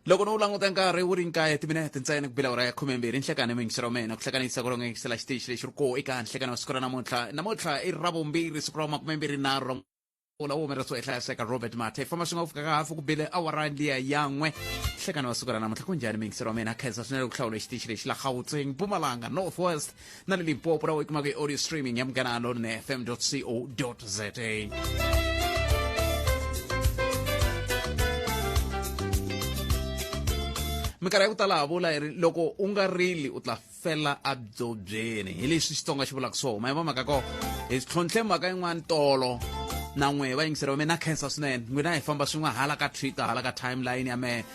loko no languta nkarhi wu ri nkaya timinete ntsena ku bila ura ya 12 nhlekani mingisero mena ku hlekanisa ku rongisela xitichi lexi ri ko eka nhlekani wa siku ra namuntlha i ravumbirhi siku ra 24 ula wumereso ehlayiseka Robert Mathe famba swi nga fika ka hafu ku bile awara liya yan'we nhlekani wa siku ra namuntlha ku njhani mingisero mena khensa swinene ku hlawula xitichi lexi la Gauteng Mpumalanga Northwest na le Limpopo ra wikima ku audio streaming ya Mganano na fm.co.za. Minkarhi ya ku tala vula loko u nga rili u tla fela abzobyeni hi leswi Xitsonga xi vulaka swona ma mhaka ko hi tlhontlhe mhaka yin'wana tolo na n'we va yingiseriwa mina khensa swinene n'wina hi famba swin'we hala ka Twitter hala ka timeline ya mehe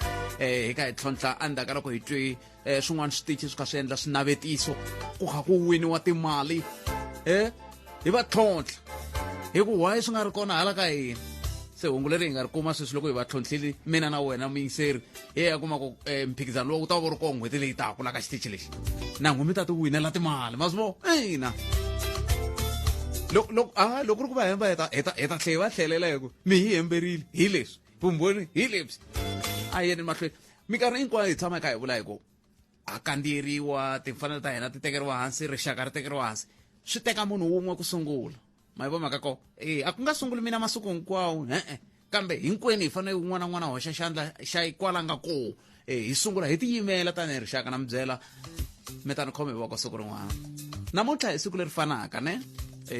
hi ka hi tlhontlha endzhaku ka loko hi twi swin'wana switichi swi kha swi endla swinavetiso ku kha ku winiwa timali hi va tlhontlha hi ku why swi nga ri kona hala ka hina se hungu leri hi nga ri kuma sweswi loko hi va tlhontlhile mina na wena muyingiseri hi ya kuma ku mphikizano lowu ku ta va ri kona n'hweti leyi taka la ka xitichi lexi na n'we mi ta ti winela timali ma swi vo ina loko ri ku va hemba hi ta tlhe va tlhelela hi ku mi hi hemberile hi leswi vumbhoni hi lebyi a yeni mahlweni minkarhi hinkwayo hi tshama hi kha hi vula hi ku a kandziyeriwa timfanelo ta hina ti tekeriwa hansi rixaka ri tekeriwa hansi swi teka munhu wun'we ku sungula ma yi vomaka ko a ku nga sunguli mina masiku hinkwawo kambe hinkwenu hi fanele un'wana na un'wana hoxa xandla xa kwalanga ko hi sungula hi tiyimela tanihi rixaka na mibyela mi ta ni khome hi voko siku rin'wana namuntlha hi siku leri fanaka ne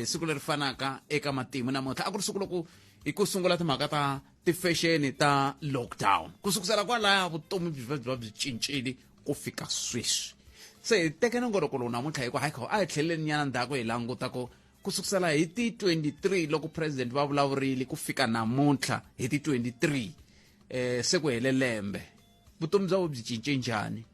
siku leri fanaka eka matimu namuntlha a ku ri siku loko hi ku sungula timhaka ta tifexeni ta lockdown ku sukusela kwalaya vutomi byi cincile ku fika sweswi se hi teke nongoloko lowu namuntlha hi ku hayi a hi tlheleni nyana ndzhaku hi languta ku kusukusela hi ti 23 loko president va vulavurile ku fika namuntlha hi ti 23 se ku hele lembe vutomi bya byi cince njhani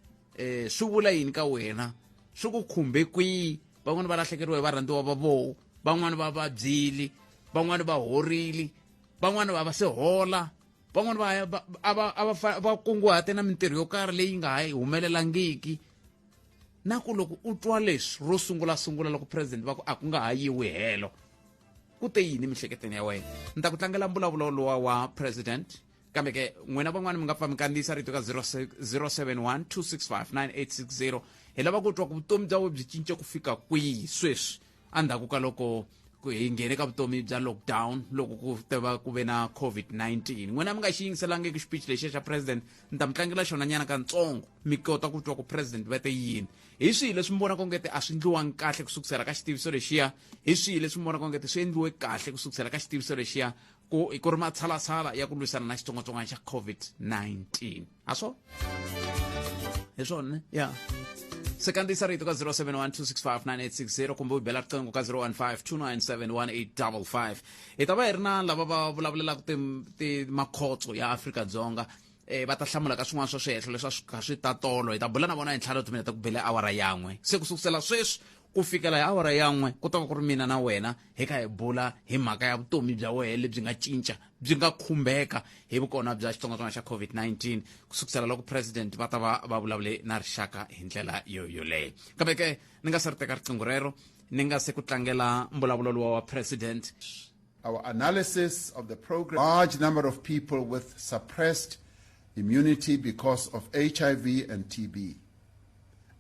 swi vula yini ka wena swi ku khumbe kwihi van'wani va lahlekeriwa hi varhandziwa va voho van'wani va vabyili van'wani va horile van'wani va se hola van'wani va kunguhate na mintirho yo karhi leyi nga ha humelelangiki na ku loko u twa leswi ro sungula loko president va ku a ku nga ha yiwi helo ku te yini mihleketweni ya wena ni ta ku tlangela mbulavulo wa president kambe ke n'wina van'wani mi nga pfa mi kandziyisa rito ka 071 265 9860 hi lava ku twa ku vutomi bya byi cince ku fika kwihi sweswi endzhaku ka loko hi nghene ka vutomi bya lockdown loko ku tava ku ve na COVID-19 n'wina mi nga xi yingiselangiki xipich lexi xa president ni ta mi tlangela xona nyana katsongo mi kota ku twa ku president va te yini hi swihi leswi mi vonaka ongete a swi endliwangi kahle ku sukusela ka xitiviso lexiya hi swihi leswi mi vonaka ongete swi endliwe kahle ku sukusela ka xitiviso lexiya ku ri matshalatshala ya ku lwisana na xitsongwatsongwana xa COVID-19 a swo hi swona ya se kandziyisa rito ka 071 kumbe u bela riqingho ka 015 hi ta va hi ri na lava va vulavulelaka makhotso ya Afrika-Dzonga va ta hlamula ka swin'wana swa swihehlo leswi swi kha swi ta tolo hi ta bula na vona hi ntlhanu timinete ku bele awara yan'we se ku sukusela sweswi ku fikela hi awara yan'we ku ta va ku ri mina na wena hi kha hi bula hi mhaka ya vutomi bya wena lebyi nga cinca byi nga khumbeka hi vukona bya xitsongwatsongwana xa COVID-19 ku sukusela loko president va ta va vulavule na rixaka hi ndlela yoleyo kambe ke ni nga se ri teka riqingho rero ni nga se ku tlangela mbulavulo wa president. Our analysis of the program, large number of people with suppressed immunity because of HIV and TB,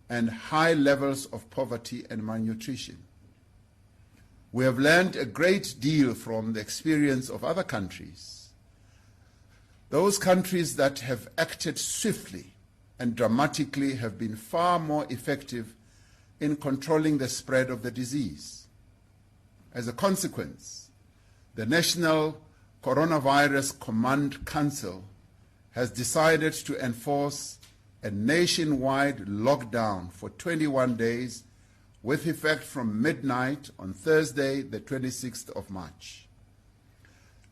and high levels of poverty and malnutrition. We have learned a great deal from the experience of other countries. Those countries that have acted swiftly and dramatically have been far more effective in controlling the spread of the disease. As a consequence, the National Coronavirus Command Council has decided to enforce a nationwide lockdown for 21 days with effect from midnight on Thursday, the 26th of March.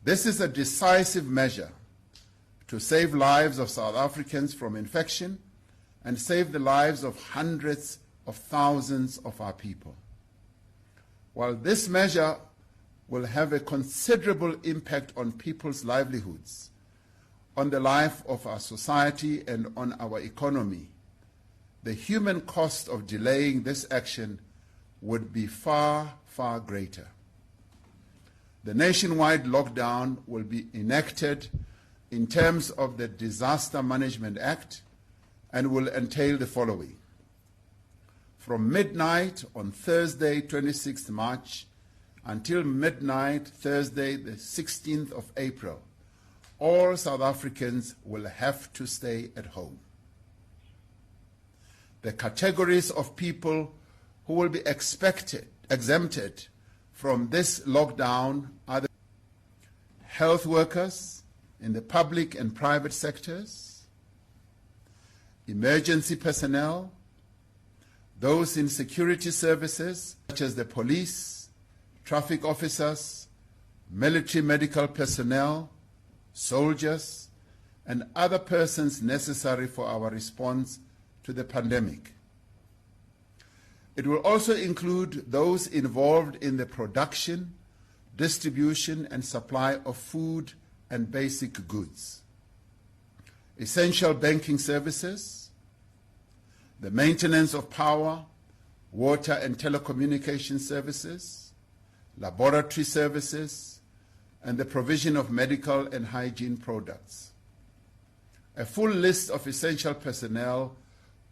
This is a decisive measure to save lives of South Africans from infection and save the lives of hundreds of thousands of our people. While this measure will have a considerable impact on people's livelihoods, on the life of our society and on our economy, the human cost of delaying this action would be far, far greater. The nationwide lockdown will be enacted in terms of the Disaster Management Act and will entail the following. From midnight on Thursday, 26th March, until midnight Thursday, the 16th of April, all South Africans will have to stay at home. The categories of people who will be exempted from this lockdown are the health workers in the public and private sectors, emergency personnel, those in security services such as the police, traffic officers, military medical personnel, soldiers, and other persons necessary for our response to the pandemic. It will also include those involved in the production, distribution, and supply of food and basic goods, essential banking services, the maintenance of power, water and telecommunication services, laboratory services, and the provision of medical and hygiene products. A full list of essential personnel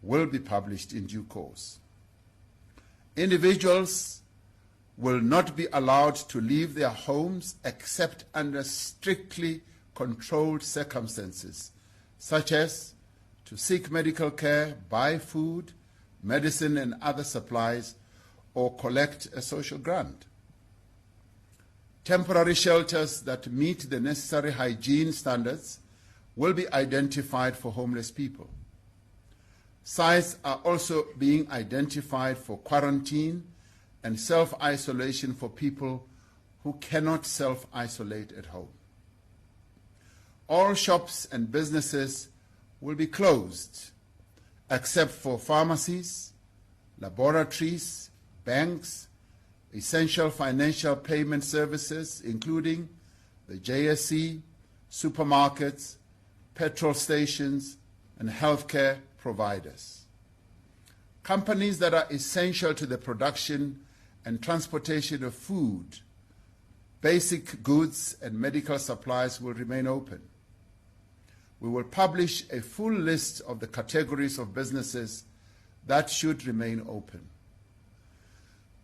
will be published in due course. Individuals will not be allowed to leave their homes except under strictly controlled circumstances, such as to seek medical care, buy food, medicine and other supplies, or collect a social grant. Temporary shelters that meet the necessary hygiene standards will be identified for homeless people. Sites are also being identified for quarantine and self-isolation for people who cannot self-isolate at home. All shops and businesses will be closed, except for pharmacies, laboratories, banks, essential financial payment services, including the JSE, supermarkets, petrol stations, and healthcare providers. Companies that are essential to the production and transportation of food, basic goods, and medical supplies will remain open. We will publish a full list of the categories of businesses that should remain open.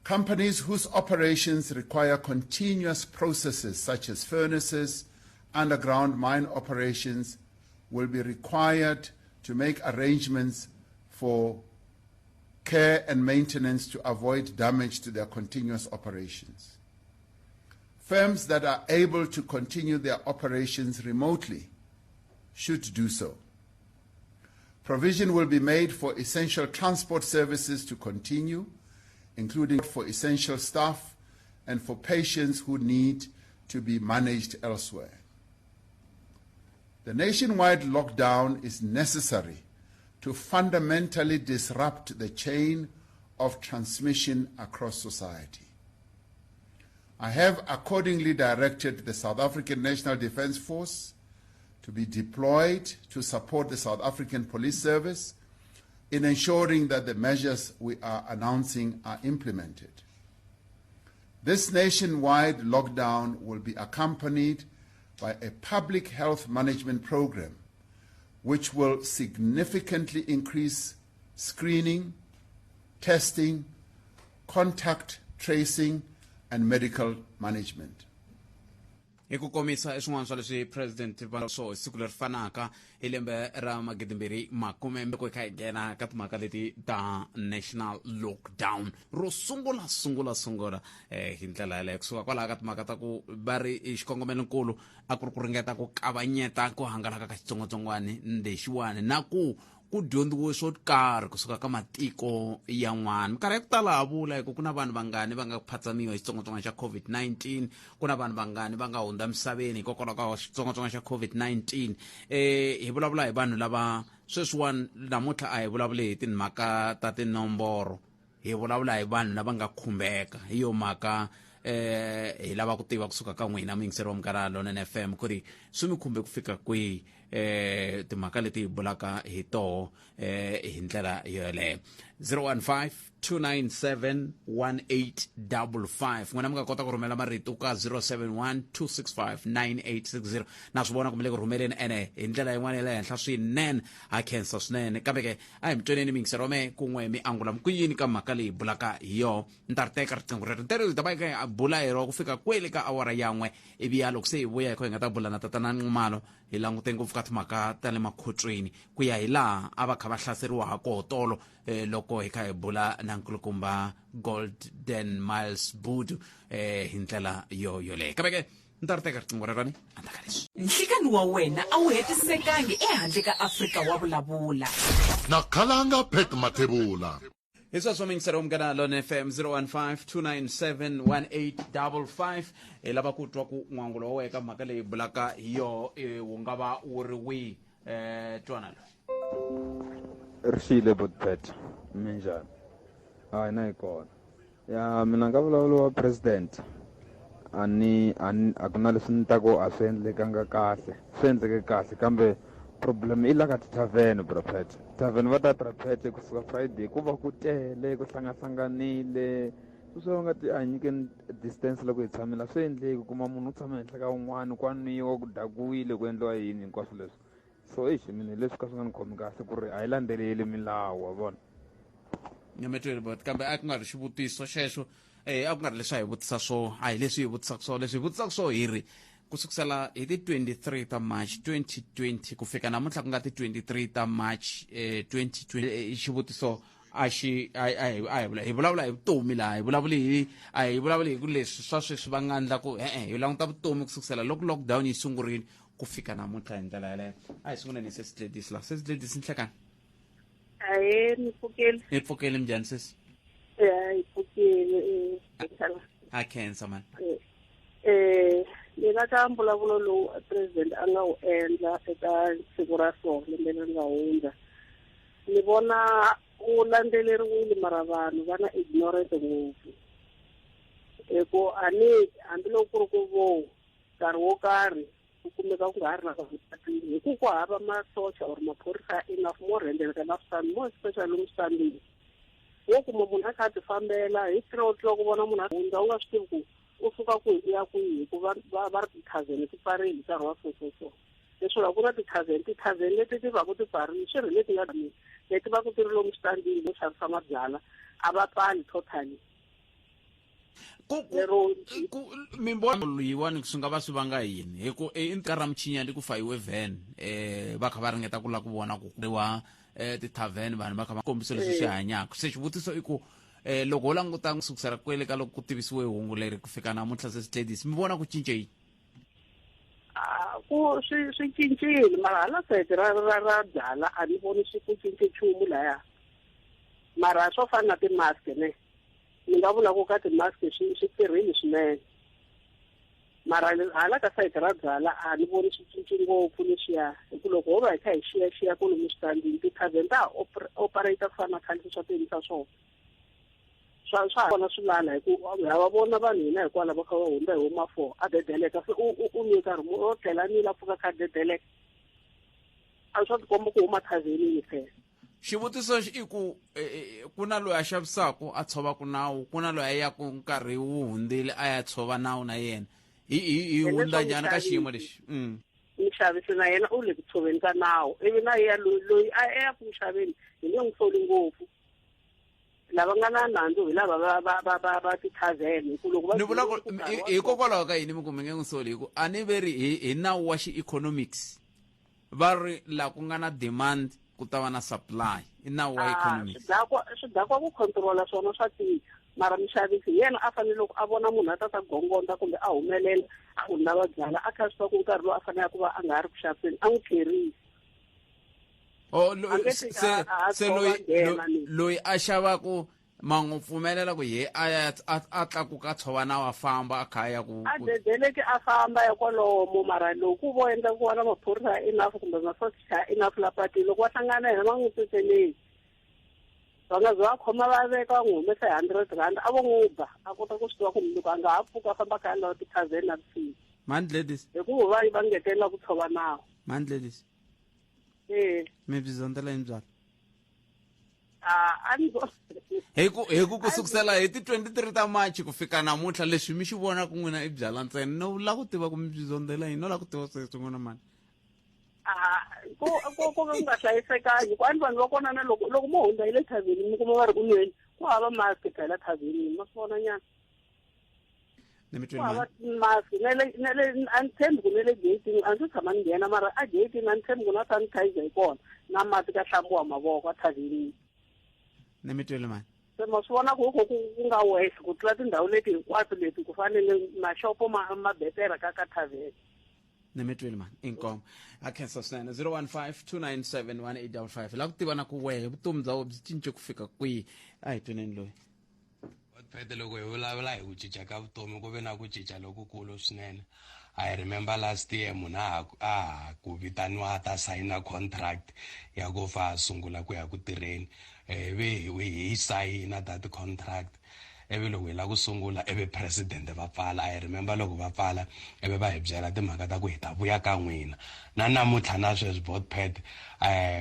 Companies whose operations require continuous processes such as furnaces, underground mine operations, will be required to make arrangements for care and maintenance to avoid damage to their continuous operations. Firms that are able to continue their operations remotely should do so. Provision will be made for essential transport services to continue, including for essential staff and for patients who need to be managed elsewhere. The nationwide lockdown is necessary to fundamentally disrupt the chain of transmission across society. I have accordingly directed the South African National Defence Force to be deployed to support the South African Police Service in ensuring that the measures we are announcing are implemented. This nationwide lockdown will be accompanied by a public health management program which will significantly increase screening, testing, contact tracing, and medical management. Hi ku komisa swin'wana swa leswi President Ramaphosa siku leri fanaka hi lembe ra 2020 ku kha nghena ka timhaka leti ta national lockdown ro sungula hi ndlela yaleyo kusuka kwalaho ka timhaka ta ku va ri xikongomelonkulu a ku ri ku ringeta ku kavanyeta ku hangalaka ka xitsongwatsongwana lexiwani na ku dyondziwe swo karhi kusuka ka matiko yan'wana. Minkarhi ya ku tala ha vula hi ku na vanhu vangani va nga phatsamiwa hi xitsongwatsongwana xa COVID-19, ku na vanhu vangani va nga hundza misaveni hikokwalaho ka xitsongwatsongwana xa COVID-19. Hi vulavula hi vanhu lava sweswiwani namuntlha a hi vulavule hi timhaka ta tinomboro, hi vulavula hi vanhu lava nga khumbeka. Hi yo mhaka hi lava ku tiva kusuka ka n'wina muyingiseri wa Munkaralo na FM ku ri swi mi khumbe ku fika kwihi timhaka leti hi bulaka hi toho hi ndlela yoleyo. 015 071-297-1855 n'wina mi nga kota ku rhumela marito ka 071-265-9860 na swi vona ku mi le ku rhumeleni ene hi ndlela yin'wana ya le henhla swinene a khensa swinene kambe ke a hi mi tweneni mingisero me kun'we mi angula ku yini ka mhaka leyi bulaka hi yo ni ta ri teka riqingho rero ntere ta va hi bula hi ro ku fika kwele ka awara yan'we ivi ya loko se hi vuya hi kho hi nga ta bula na tatana Nxumalo hi langute ngopfu ka timhaka ta le makhotsweni ku ya hi laha a va kha va hlaseriwa ha koho tolo loko hi kha hi bula na nkulukumba Golden Miles Bhudu hi ndlela yoleyo kambe ke ni ta ri teka riqingho reroni andaka leswi nhlikani wa wena a wu hetisekangi ehandle ka Afrika Wa Vulavula na Khalanga Pat Mathebula. hi sweswo mingisero mukana lone FM 015-297-1855 hi lava ku twa ku n'wangulo wa wena ka mhaka leyi bulaka hi yo wu nga va wu ri wihi twana lo Rishile Budpet minjani hayi na ikona ya mina nga vulavula wa president ani a ku na leswi ni ta ku a swi endlekanga kahle swi endleke kahle kambe problem i la ka tavern Budpet tavern va ta prepare kusuka Friday ku va ku tele ku hlangahlanganile swi nga ti a nyike distance loko hi tshamela swi endleki kuma munhu u tshama henhla ka un'wana ku nwiwa ku dakiwile ku endliwa yini hinkwaswo leswi so mina leswi ka swi nga ni khomi kahle ku ri a yi landzeleli milawu wa vona nyametweni but kambe a ku nga ri xivutiso xexo a ku nga ri leswi a hi vutisa swo a hi leswi hi vutisaka swo leswi hi vutisaka swo hi ri kusukusela hi ti 23 ta March 2020 ku fika namuntlha ku nga ti 23 ta March 2020 xivutiso hi vulavula hi vutomi laha hi vulavuli hi ku leswi swa sweswi va nga endla ku hi languta vutomi kusukusela loko lockdown yi sungurile ku fika namuntlha hi ndlela yaleyo a hi sunguleni hi sesitledisi la sesitledisi nhlekani ni pfukeli mjani sesi hi pfukile a khensa man ni nga ka mbulavulo lowu president a nga wu endla eka siku ra so lembe leri nga hundza ni vona wu landzeleriwile mara vanhu va na ignorance ngopfu hikuva hambiloko ku ri ku vo nkarhi wo karhi ku kumeka ku nga ha ri na vavasati hi ku hava masocha or maphorisa enough mo rhendeleka na switandi more especially lomu switandini wo kuma munhu a kha a ti fambela hi 3 o'clock vona munhu a hundza u nga swi tivi ku u suka ku ya kwihi hikuva va ri tikhazeni ti pfarile hi nkarhi wa so leswi vula ku na tikhazeni leti ti va ku ti pfarile swi ri leti nga leti va ku ti ri lomu switandini no xavisa mabyala a va pfali totally mimbono yiwani swi nga va swi vanga yini hi ku i nkarhi ra muchinyani ku fayiwe van va kha va ringeta ku la ku vona ku kuriwa ti-tavern vanhu va kha va kombisa leswi swi hanyaka se xivutiso i ku loko u languta kusukusela kwele ka loko ku tivisiwe hungu leri ku fika namuntlha sesitledisi mi vona ku cince yini ku swi cincile mara hala side ra byala a ni voni swi ku cince nchumu laya mara swo fana na ti-mask ne ni nga vula ku ka ti-mask swi tirhile swinene mara hala ka side ra byala a ni voni swi cince ngopfu leswiya hi ku loko ho va hi kha hi xiyaxiya kolomu switandini ti-tavern ta operate ku fana na khale swa tiendlisa swona swa vona swilala hi ku hava vona vanhu hina hikwala va kha va hundza hi huma 4 a dedeleka se u nyi nkarhi o tlela ni la pfuka kha dedeleka a swa tikomba ku huma thavhenini phela xivutiso i ku ku na loyi a xavisaka a tshovaka nawu ku na loyi a yaku nkarhi wu hundzile a ya tshova nawu na yena hi hundza njhani ka xiyimo lexi muxavisi na yena u le ku tshoveni ka nawu ivi na ya loyi a ya ku muxaveni hi nge n'wi soli ngopfu lava nga na nandzu hi lava va ti-tavern hi ku loko ni vula ku hikokwalaho ka yini mi ku mi nge n'wi soli hi ku a ni veri hi nawu wa xi-economics va ri laha ku nga na demand ku ta va na supply i nawu wa economics swi dakwa ku controla swona swa tika mara muxavisi hi yena a fanele loko a vona munhu a ta ta gongonda kumbe a humelela a ku lava byala a kha swi tiva ku nkarhi lowu a fanele ku va a nga ha ri ku xaviseni a n'wi tlherisi se loyi a xavaku ma n'wi pfumelela ku ye a tlakuka tshova na wa famba a kha ya ku a dedeleke a famba ya kwalomo mara loko vo endla ku vona maphorisa enough kumbe masocha enough la patini loko va hlangana yena va n'wi tsetseleni va nga ze va khoma va veka va n'wi humesa hi 100 rand a vo n'wi ba a kota ku swi tiva ku loko a nga ha pfuka a famba kha lawa ti-tavern na vusiku mandledis hikuva va ngetelela ku tshova nawu mandledis mi bizondela yini byala hi ku kusukisela hi ti 23 ta March ku fika namuntlha leswi mi xi vona ku n'wina i byala ntsena no la ku tiva ku mi byi zondzela yini no la ku tiva sweswi n'wina mani ku nga hlayisekangi ku ani vanhu va kona na loko mo hundza hi le thaveni mi kuma va ri ku nweni ku hava mask phela thaveni ma swi vona nyana ku hava mask a ni tshembi ku ne le gating a ndzi tshama ni nghena mara a gating a ni tshembi ku na sanitizer hi kona na mati ka hlambiwa mavoko a thaveni ni mi twele mani se ma swi vona ku nga wese ku tlula tindhawu leti hinkwato leti ku fanele mashopo ma betera ka thaveni ni mi twele mani inkomo a khensa swinene 015297185 la ku tiva na ku wehe vutomi bya byi cince ku fika kwihi a hi tweneni loyi phete loko hi vulavula hi ku cinca ka vutomi ku ve na ku cinca lokukulu swinene I remember last year munhu a ku vitaniwa ta sayina contract ya ku fa sungula ku ya ku tirheni hi sayina that contract ebe loko hi la ku sungula ebe president va pfala I remember loko va pfala ebe va hi byela timhaka ta ku hi ta vuya ka n'wina na namuntlha na sweswi botpet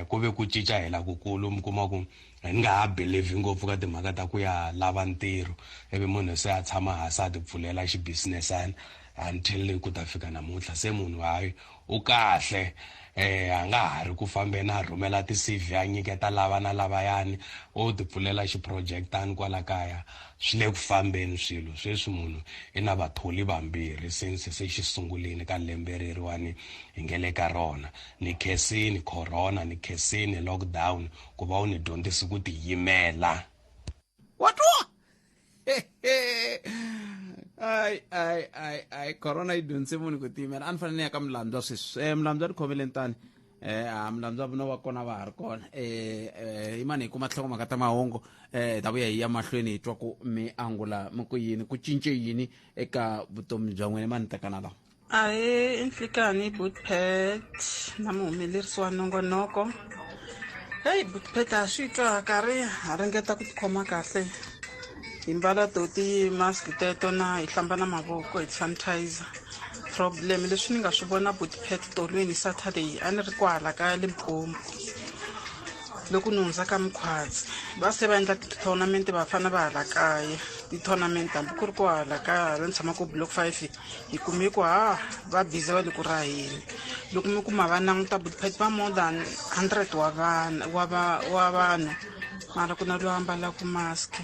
ku ve ku cinca hela kukulu mi kuma ku hi nga ha believe ngopfu ka timhaka ta ku ya lava ntirho ebe munhu se a tshama hasi a ti pfulela xibusinessana until ku ta fika namuntlha se munhu hayi u kahle a nga ha ri ku fambeni a rhumela ti-CV a nyiketa lava na lavayani o ti pfulela xiprojectani kwala kaya swi le ku fambeni swilo sweswi munhu i na vatholi vambirhi since se xi sungulini ka lembe reriwani hi nge le ka rona ni khesini corona ni khesini lockdown ku va u ni dyondzisi ku tiyimela ai corona yi dyondzise munhu ku tiyimela a ni fanele ni ya ka Mlamdwa sweswi Mlamdwa di khomele ntani Mlamdwa vona va kona va ha ri kona hi mani hi kuma tlhongo mhaka ta mahungu ta vuya hi ya mahlweni hi twa ku mi angula mi ku yini ku cince yini eka vutomi bya n'wina mani tekana lawa ahe Nhlikani Butpet na muhumelerisi wa nongonoko hey Butpet a swi twa karhi ha ringeta ku tikhoma kahle hi mbala toti mask teto na hi hlamba na mavoko hi sanitizer problem leswi ni nga swi vona Butpet tolweni Saturday a ni ri kwala ka Limpopo loko ni hundza ka Mkhwatsi va se va endla ti-tournament vafana va hala kaya ti-tournament hambi ku ri kwala ka la ni tshama ku block 5 hi kume ku va busy va le ku raheni loko mi kuma va languta Butpet va more than 100 wa vanhu mara ku na loyi ambala ku mask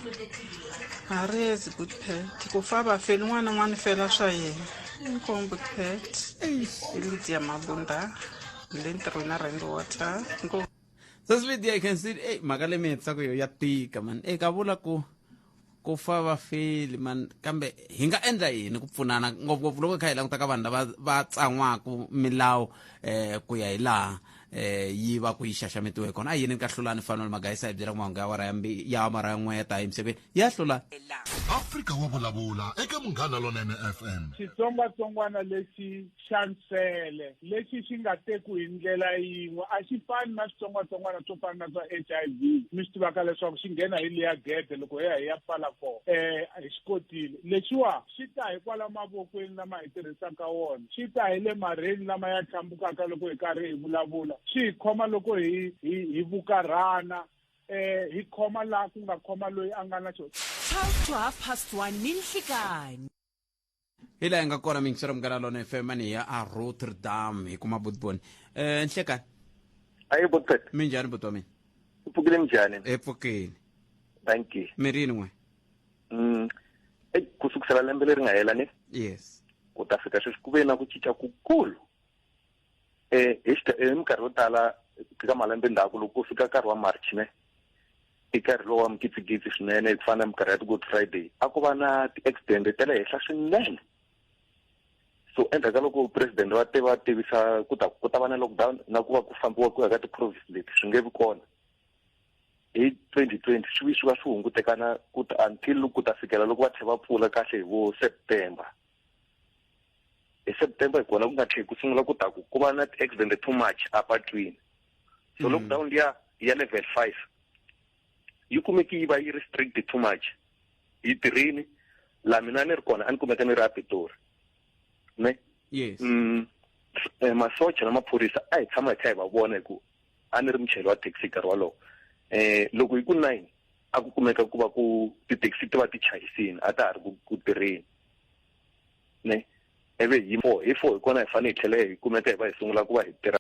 a rezi Butpet ku fa va feli n'wana n'wana fela swa yena inkomo Butpet Lydia Mabunda le ntirhweni na Rainwater inkomo Sasvidi I can see mhaka le mi hetisa ku yo ya tika man ka vula ku fa va feli man kambe hi nga endla yini ku pfunana ngopfungopfu loko kha hi languta ka vanhu lava va tsan'waku milawu ku ya hi laha yi va ku yi xaxametiwe kona a yini ka hlulani fanele magayisa hi byela ku mahungu ya wara ya mara yan'we ya ta hi miseveni ya hlula Afrika Wa Vulavula eka Munghana Lonene FM. Xitsongwatsongwana lexi xansele lexi xi nga teku hi ndlela yin'we a xi fani na switsongwatsongwana swo fana na swa HIV mi swi tivaka leswaku xi nghena hi liya gede loko hi ya pfala kona hi xi kotile lexiwa xi ta hi kwala mavokweni lama hi tirhisaka wona xi ta hi le marheni lama ya tlhambukaka loko hi karhi hi vulavula xi hi khoma loko hi vukarhana hi khoma laha ku nga khoma loyi a nga na xona 12:30 ni Nhlikani hi laha hi nga kona mingisera Munghana Lonene FM ani ya a Rotterdam hi kuma Budboni Nhlikani ayi Butpet minjhani buti wa mina u pfukile njhani epfukeni thank you mirini n'we ku sukusela lembe leri nga hela ni yes ku ta fika sweswi ku ve na ku cinca kukulu hi minkarhi yo tala ka malembe ndzhaku loko ku fika nkarhi wa March ne i nkarhi lowu wa mikitsigitsi swinene ku fana na minkarhi ya ti-Good Friday a ku va na ti-accident ta le henhla swinene so endzhaku ka loko president va tivisa ku ta va na lockdown na ku va ku fambiwa ku ya ka ti-province leti swi nge vi kona hi 2020 swi va swi hungutekana until ku ta fikela loko va tlhe va pfula kahle hi vo September hi September hi kona ku nga tlhe ku sungula ku va na ti-accident too much apatwini so lockdown ya level 5 yi kumeki yi va yi restrict too much hi tirhini la mina ni ri kona a ni kumeka ni ri a Pitori ne yes masocha na maphorisa a hi tshama hi kha hi va vona hi ku a ni ri muchayeri wa taxi nkarhi walowo loko hi ku 9 a ku kumeka ku va ku ti-taxi ti va ti chayisini a ta ha ri ku tirheni ne eve hi 4 hi kona hi fanele hi tlhela hi kumeka hi va hi sungula ku va hi tirha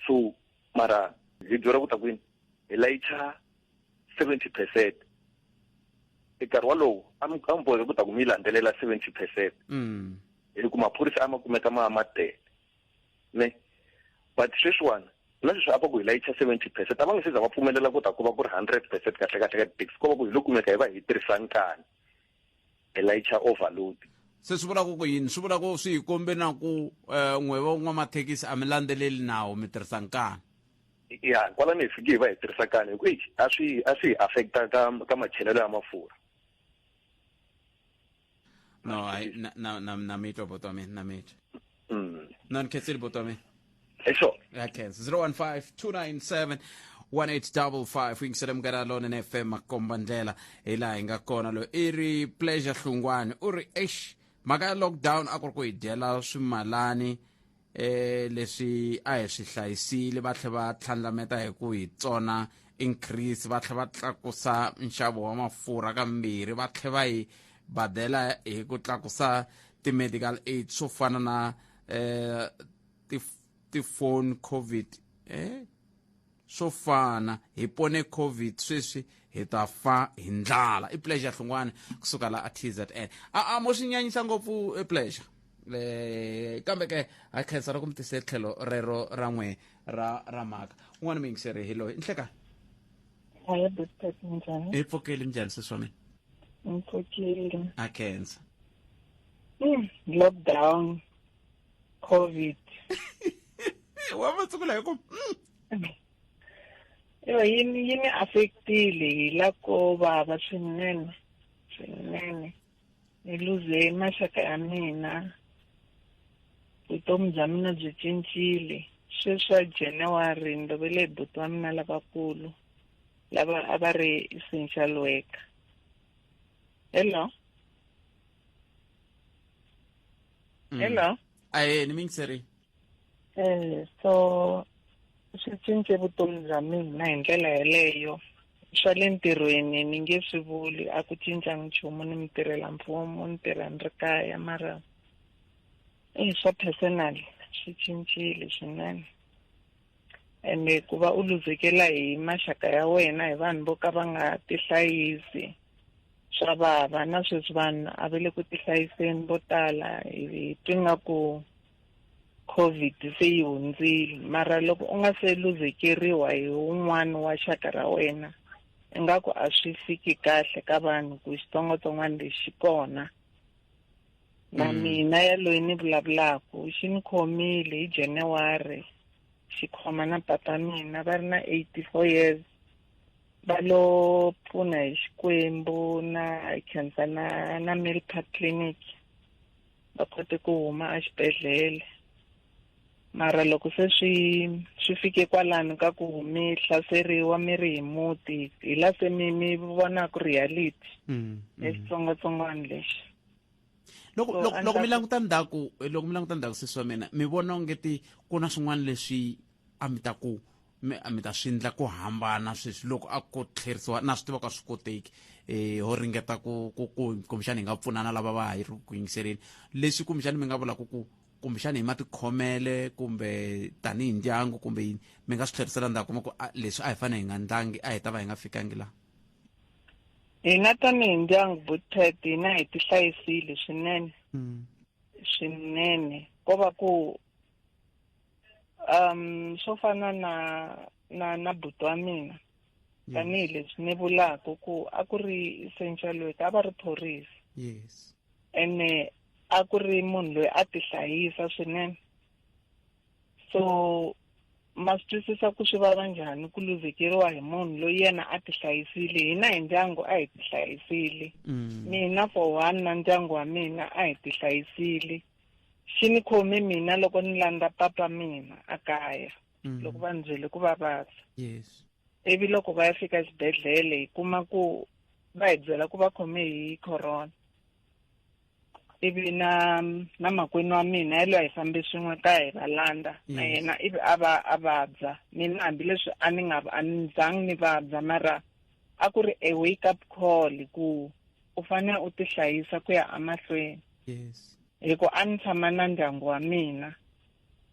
so mara hi byela ku ta kwini hi layicha 70%. Nkarhi walowo a mi boheka ku ta ku mi landzelela 70%. Hi ku maphorisa a ma kumeka ma tele ne but sweswiwani na sweswi a va ku hi layicha 70%, a va nge se za va pfumelela ku ta ku va ku ri 100% kahle ka taxi, ko va ku hi lo kumeka hi va hi tirhisa nkani hi layicha overload. Se swi vula ku yini? Swi vula ku swi hi kombe na ku n'we van'wamathekisi a mi landzeleli nawu mi tirhisa nkani. Ya kwalani hi fiki hi va hi tirhisa nkani hi ku a swi affecta ka machelelo ya mafurha. No, na mitwa botome na mitwa. Non khetseli botome. Sure. I can. 015-297-1855 wingisele mgana lona ne-FM makombandlela ila inga kona lo iri pleasure hlungwane uri maka lockdown a ku ri ku hi dyela swimalani leswi a hi swi hlayisile va tlhe va tlhandlameta hi ku hi tsona increase va tlhe va tlakusa nxavo wa mafurha kambirhi va tlhe va hi badela hi ku tlakusa ti-medical aid swo fana na ti-phone covid swo fana hi pone covid sweswi hi ta fa hi ndlala. I pleasure hlungwane kusuka la TZN a mo swi nyanyisa ngopfu pleasure kambe ke a khensa ra ku mi tise tlhelo rero ra n'we ra mhaka un'wana mi yingiseri hi loyi inhleka hayi Buddha njhani hi pfukeli njhani sesi wa mina mpfukile a khensa lockdown covid wa matsukula hi ku yini affectile hi lako vava swinene ni luze maxaka ya mina vutomi bya mina byi cincile sweswa January ni lovele buti wa mina lavakulu lava a va ri essential worker. Hello aye ni mingiseri so swi cince vutomi bya mina hi ndlela yeleyo. Swa le ntirhweni ni nge swi vuli a ku cinca nchumu ni mi tirhela mfumo ni tirha ni ri kaya mara swa personal swi cincile swinene ende ku va u luzekela hi maxaka ya wena hi vanhu vo ka va nga tihlayisi swa vava na sweswi vanhu a va le ku tihlayiseni vo tala hi twi nga ku covid se yi hundzile mara loko u nga se luzekeriwa hi un'wana wa xaka ra wena ingaku a swi fiki kahle ka vanhu ku xitsongwatsongwana lexi kona na mina ya loyi ni vulavulaku xi ni khomile hi January xi khoma na papa mina va ri na 84 years va lo pfuna hi Xikwembu na cancer na Milpark Clinic va kote ku huma a xibedhlele mara loko se swi fike kwalano ka ku mi hlaseriwa mi ri hi muti hi la se mi vona ku reality xitsongwatsongwana lexi. Loko mi languta ndzhaku sesi wa mina mi vona ongeti ku na swin'wana leswi a mi ta swi endla ku hambana sweswi loko a ko tlherisiwa na swi tiva ka swi koteki ho ringeta ku kumbexani hi nga pfunana lava va hi ri ku yingiseleni leswi kumbexani mi nga vula ku kumbexani hi matikhomele kumbe tanihi ndyangu kumbe yini mi nga swi tlherisela ndzhaku kuma ku leswi a hi fanele hi nga ndlangi a hi ta va hi nga fikangi laha. Hina tanihi ndyangu Butet hina hi ti hlayisile swinene ko va ku swo fana na buti wa mina tanihileswi ni vulaka ku a ku ri essential worker a va ri phorisa ene a ku ri munhu loyi a ti hlayisa swinene so ma swi twisisa ku swi vava njhani ku luzekeriwa hi munhu loyi yena a ti hlayisile hina hi ndyangu a hi ti hlayisile mina for one na ndyangu wa mina a hi ti hlayisile xi ni khome mina loko ni landza papa mina a kaya loko va ni byele ku va vabya ivi loko va ya fika xibedhlele hi kuma ku va hi byela ku va khome hi corona ivi na makwenu wa mina yalo hi fambe swin'we ka hi va landa na yena ivi a vabya mina hambileswi a ni zangi ni vabya mara a ku ri a wake up call ku u fanele u ti hlayisa ku ya emahlweni hiko a ni tshama na ndyangu wa mina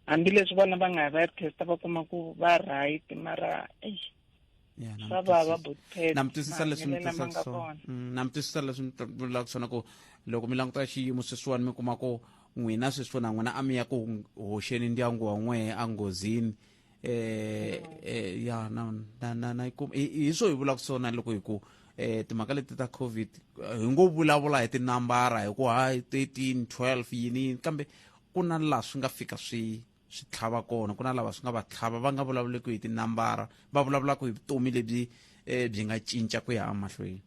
hambileswi vona va nga va testa va kuma ku va right mara swa vava Buthphethe namtwisisa leswi vulaka swona ku loko mi languta xiyimo sweswiwani mi kuma ku n'wina sweswo na n'wina a mi ya ku hoxeni ndyangu wa n'we enghozini ya hi swo hi vulaka swona loko hi ku timhaka leti ta COVID hi ngo vulavula hi tinambara hi ku 13 12 yini kambe ku na laha swi nga fika swi tlhava kona ku na lava swi nga va tlhava va nga vulavuleki hi tinambara va vulavulaka hi vutomi lebyi byi nga cinca ku ya emahlweni.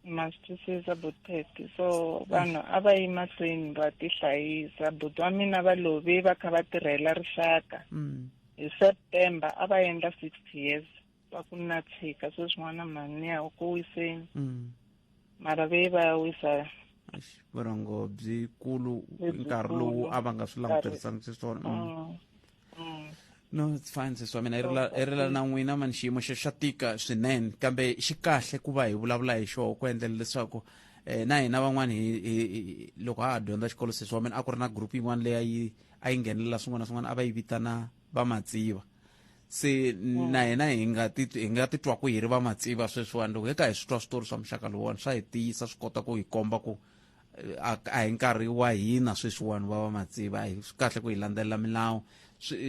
Ma swi twisisa Buthphethe so vanhu a va yi mahlweni va ti hlayisa buti wa mina va love va kha va tirhela rixaka hi September a va endla 60 years va ku na tshika sweswin'wana mani ya ku wiseni mara ve va wisa vurongo byikulu nkarhi lowu a va nga swi langutirisangi xiswona. No, it's fine siswa mina i rila na n'wina mani xiyimo xa tika swinene kambe xi kahle ku va hi vulavula hi xona ku endlela leswaku na hina van'wani loko ha dyondza xikolo siswa mina a ku ri na group yin'wana leyi a yi nghenelela swin'wana na swin'wana a va yi vitana vamatsiva se na hina hi nga titwa ku hi ri vamatsiva sweswiwani loko hi ka hi swi twa switori swa muxaka lowuwani swa hi tiyisa swi kota ku hi komba ku a hi nkarhi wa hina sweswiwani va vamatsiva swi kahle ku hi landzelela milawu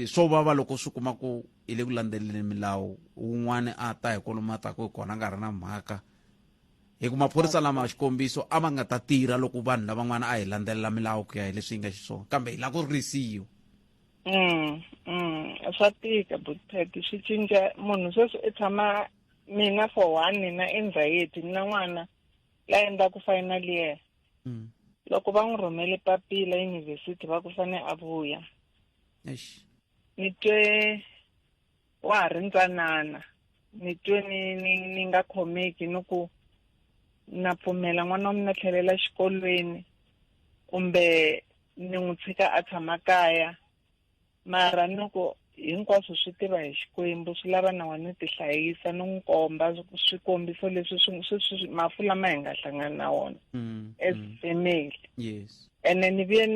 swo vava loko swi kuma ku hi le ku landzeleleni milawu wun'wana a ta hi kwalomu a taku hi kona nga ri na mhaka hi ku maphorisa lama xikombiso a ma nga ta tirha loko vanhu lavan'wana a hi landzelela milawu ku ya hi leswi hi nga xiswona kambe hi la ku risiwa. Swa tika Buthphethe swi cinca munhu sweswi i tshama mina for one nina anxiety na n'wana la endlaku final year loko va n'wi rhumele papila yunivhesiti va ku fane a vuya ni twe wa ha ri ntsanana ni twe ni nga khomeki ni ku na pfumela n'wana wa mina tlhelela xikolweni kumbe ni n'wi tshika a tshama kaya mara ni ku hinkwaswo swi tiva hi Xikwembu swi lava na wena ti hlayisa ni n'wi komba swikombiso leswi swi mafu lama hi nga hlangana na wona as family ene ni vuye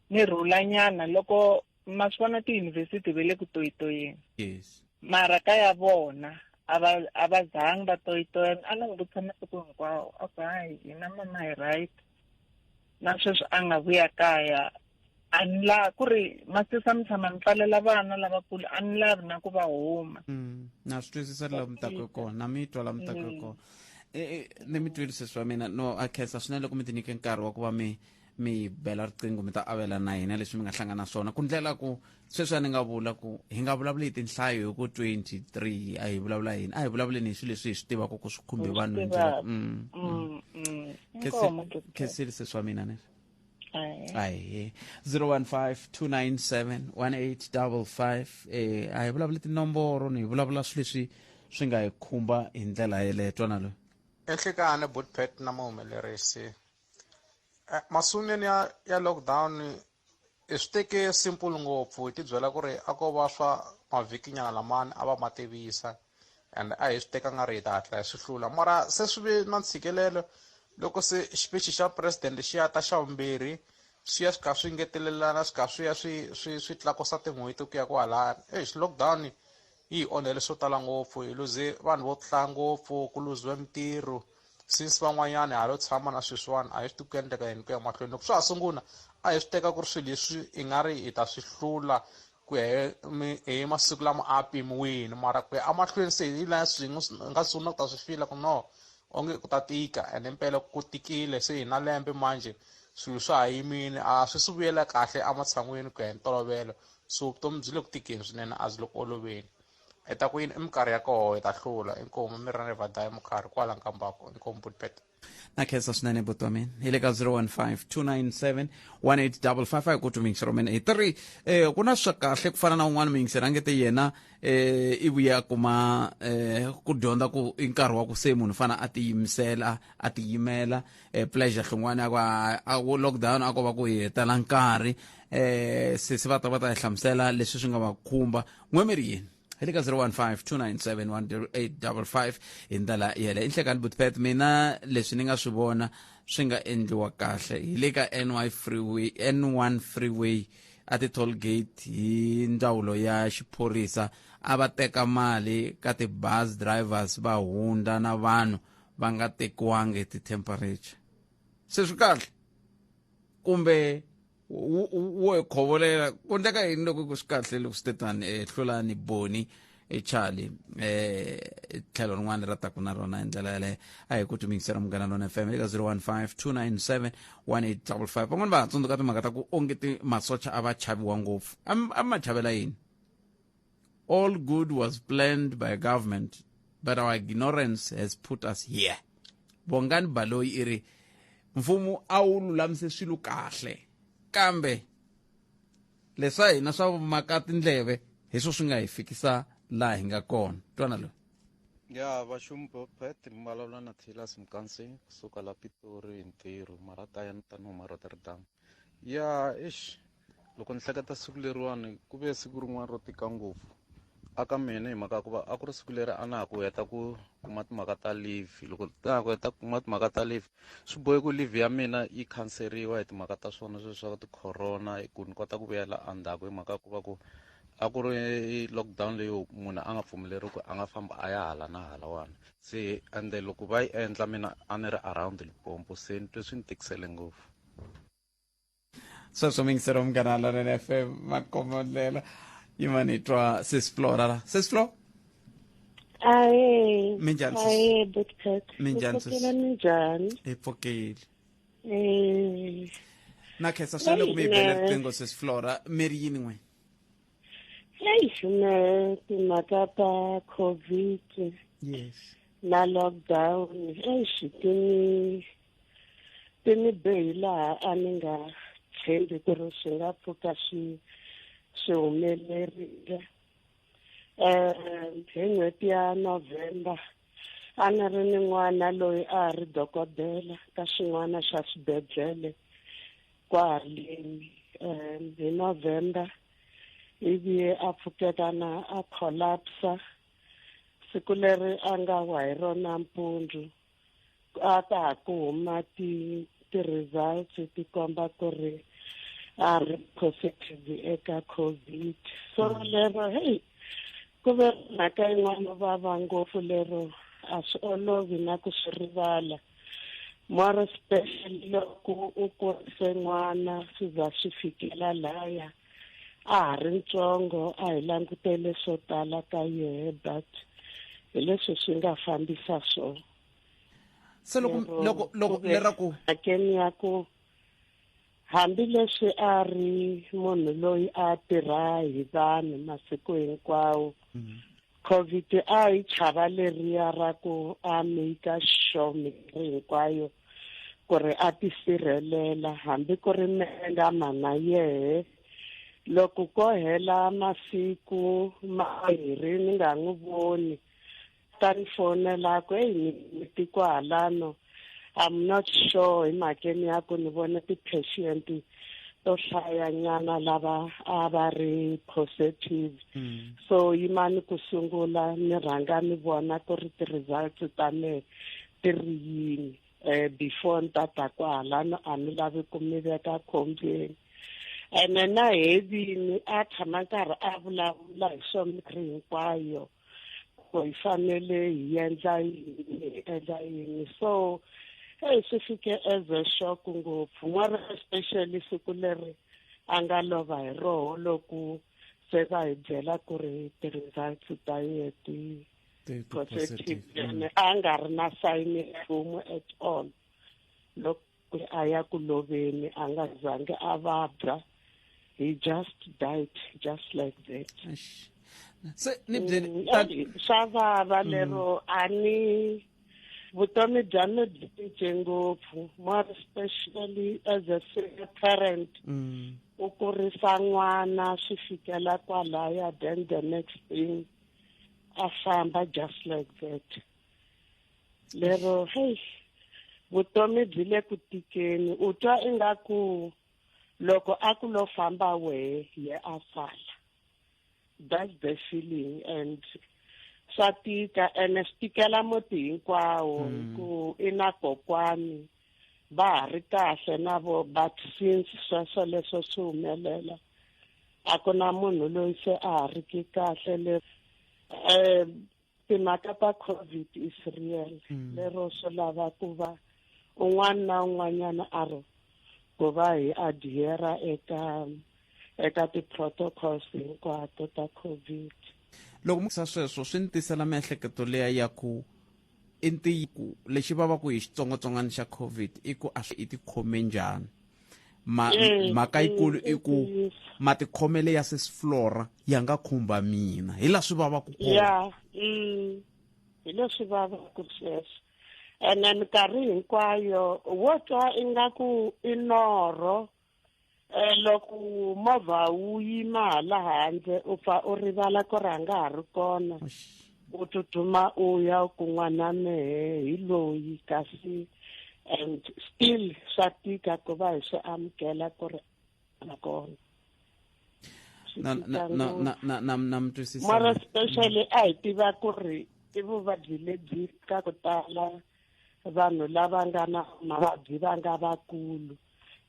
ni rhula nyana loko ma swi vona tiyunivhesiti ve le ku toyitoyeni mara kaya vona a va zangi va toyitoyeni a ni n'wi vutisa masiku hinkwawo a ku hayi hina mama hi right na sweswi a nga vuya kaya a ni la ku ri masisa mi tshama mi pfalela vana lavakulu a ni lavi na ku va huma na swi twisisa la mi tako kona na mi twa la mi tako kona ni mi twile swa mina no a khensa swinene loko mi ti nyike nkarhi wa ku va mi bela riqingho mi ta avela na hina leswi mi nga hlangana swona ku ndlela ku sweswi ni nga vula ku hi nga vulavuli hi tinhlayo hi ku 23 a hi vulavula yini a hi vulavuleni hi swilo leswi hi swi tivaka ku swi khumbe vanhu hi ndlela khensile seswa mina ne aye 015-297-1855 a hi vulavuli tinomboro ni hi vulavula swilo leswi swi nga hi khumba hi ndlela yeleyo twana loyi enhlekane Buthphethe na muhumelerisi masunguleni ya lockdown i swi teke simple ngopfu hi tibyela ku ri a ko va swa mavhikinyana lamani a va ma tivisa and a hi swi teka nga ri hi ta hatla hi swi hlula mara se swi ve na ntshikelelo loko se xipeci xa president xi ya ta xa vumbirhi swi ya swi kha swi ngetelelana swi kha swi ya swi tlakusa tin'hweti ku ya ku halani lockdown yi hi onhele swo tala ngopfu hi luze vanhu vo tlanga ngopfu ku luziwe mintirho since van'wanyana ha lo tshama na sweswiwani a hi swi ku endleka yini ku ya mahlweni loko swa ha sungula a hi swi teka ku ri swilo leswi i nga ri hi ta swi hlula ku ya hi masiku lama a pimiwini mara ku ya amahlweni se hi la swi nga sungula ku ta swi fila ku no onge ku ta tika and impela ku tikile se hi na lembe manje swilo swa ha yimini a swi vuyela kahle ematshan'wini ku ya hi ntolovelo so vutomi byi le ku tikeni swinene a byi le ku oloveni hi ta ku yini i minkarhi ya koho hi ta hlula inkomu mi ri va daya minkarhi kwala nkambako inkomu Budpet. na khensa swinene buti wa mina hi le ka 015-297-1855 a hi ku twi mingisero mina hi tiri ku na swa kahle ku fana na un'wana mingisero a nge te yena i vuya kuma ku dyondza ku i nkarhi wa ku se munhu fana a tiyimisela a tiyimela pleasure hlungwana ya ku lockdown a ko va ku hi hetela nkarhi se va ta hi hlamusela leswi swi nga va khumba n'we mi ri yini hi le ka 015-297-1855 hi ndlela yele inhlekani Budpet mina leswi ni nga swi vona swi nga endliwa kahle hi le ka N1 freeway a ti-toll gate hi ndzawulo ya xiphorisa a va teka mali ka ti-bus drivers va hunda na vanhu va nga tekiwangi ti-temperature se swi kahle kumbe wo hi khovolela ku ndleka yini loko ku swi kahle loko swi tetani hlulani boni Charlie tlhelo rin'wana ra taku na rona hi ndlela yaleyo a hi ku tumingisela Munghana Lona FM eka 015-297-1855 van'wana va tsundzuka timhaka ta ku ongeti masocha a va chaviwa ngopfu a ma chavela yini all good was planned by government but our ignorance has put us here Bongani Baloyi iri mfumo a wu lulamise swilo kahle kambe leswa hina swa maka tindleve hiso swi nga hi fikisa laha hi nga kona twana lo ya vaxumi Budpet mbalawula na Thilas Mkansi kusuka la Pitori hi ntirho marata ya nitani huma Rotterdam ya loko ni hleketa siku leriwani ku ve siku rin'wana ro tika ngopfu aka mina hi mhaka ku va a ku ri siku leri a na ha ku heta ku kuma timhaka ta leave loko ta ha ku heta ku kuma timhaka ta leave swi bohe ku leave ya mina yi khanseriwa hi timhaka ta swona sweswi swa ti-corona ku ni kota ku vuyela andzhaku hi mhaka ku va ku a ku ri lockdown leyo munhu a nga pfumeleri ku a nga famba a ya hala na halawani se ende loko va yi endla mina a ni ri around Limpopo se ni twe swi ni tikisele ngopfu sweswo mingisero Munghana Lona FM makomodlela yimani twa sesiflora Aye. Minjani Aye, Budpet. Minjani epokeli na khensa swinene ku mi bela riqingho sesiflora mi ri yini n'we ne timhaka ta COVID yes na lockdown tini behi laha a ni nga tshembi ku ri swi nga pfuka swi humelerile hi n'hweti ya November a ni ri ni n'wana loyi a ri dokodela ka xin'wana xa swibedhlele kwahaleni hi November ivi a pfuketana a collapsa siku leri a nga wa hi rona mpundzu a ta ha ku huma ti-results ti komba ku ri a ri positive eka COVID so lero ku ve mhaka yin'wana vava ngopfu lero a swi olovi na ku swi rivala more especially loko u kurise n'wana swi za swi fikela laya a ha ri ntsongo a hi langutele swo tala ka yehe but hi leswi swi nga fambisa swona se loko leraku akeni ya ku hambileswi a ri munhu loyi a tirha hi vanhu masiku hinkwawo COVID a yi chava leriya ra ku a make sure mirhi hinkwayo ku ri a tisirhelela hambi ku ri mengama na yehe loko ko hela masiku mahiri ni nga n'wi voni ta ni fonela ku ni tiko halano I'm not sure hi mhakeni ya ku ni vona ti-patient to hlayanyana lava a va ri positive so yimani ku sungula ni rhanga ni vona ku ri ti-results ta mehe ti ri yini before ni tata ku halano a ni lavi ku mi veka khombyeni ene na hedini a tshama nkarhi a vulavula hi swo mirhi hinkwayo ku hi fanele hi endla yini so swi fike as a shock ngopfu n'wana especially siku leri a nga lova hi roho loko se va hi byela ku ri ti-results ta yehe ti positive a nga ri na sayini nchumu at all loko a ya ku loveni a nga zange a vabya he just died just like that se ni byeli swa vava lero ani vutomi bya mi byi cince ngopfu, more especially as a single parent. U kurisa n'wana swi fikela kwalaya, then the next thing a famba just like that. Lero hey, vutomi byi le ku tikeni, u twa ingaku loko a ku lo famba wehe ye a fala. That's the feeling, and swa tika ene swi tikela muti hinkwawo ku i na kokwani va ha ri kahle na vo, but since sweswo leswo swi humelela a ku na munhu loyi se a ha ri ki kahle. Le timhaka ta COVID is real, lero swi lava ku va un'wana na un'wanyana a ri ku va hi adhera eka ti-protocols hinkwato ta COVID. loko mukisa sweswo swi ni tisela miehleketo leya ya ku i ntiyiku lexi va va ku hi xitsongwatsongwana xa COVID i ku a swi i tikhome njhani. Mhaka yikulu i ku matikhomele ya sesiflora ya nga khumba mina, hi la swi vava ku kona. Hi leswi vavaku sweswo. Ene minkarhi hinkwayo wo twa ingaku i norho, loko movha wu yima hala handle u pfa u rivala ku rhanga ha ri kona, u tsutsuma u ya kun'wana mehe hi loyi, kasi and still swa tika ku va hi swi amukela ku ri na kona. na mtwisisa more especially a hi tiva ku ri i vuvabyi lebyi ka ku tala vanhu lava nga na mavabyi va nga vakulu,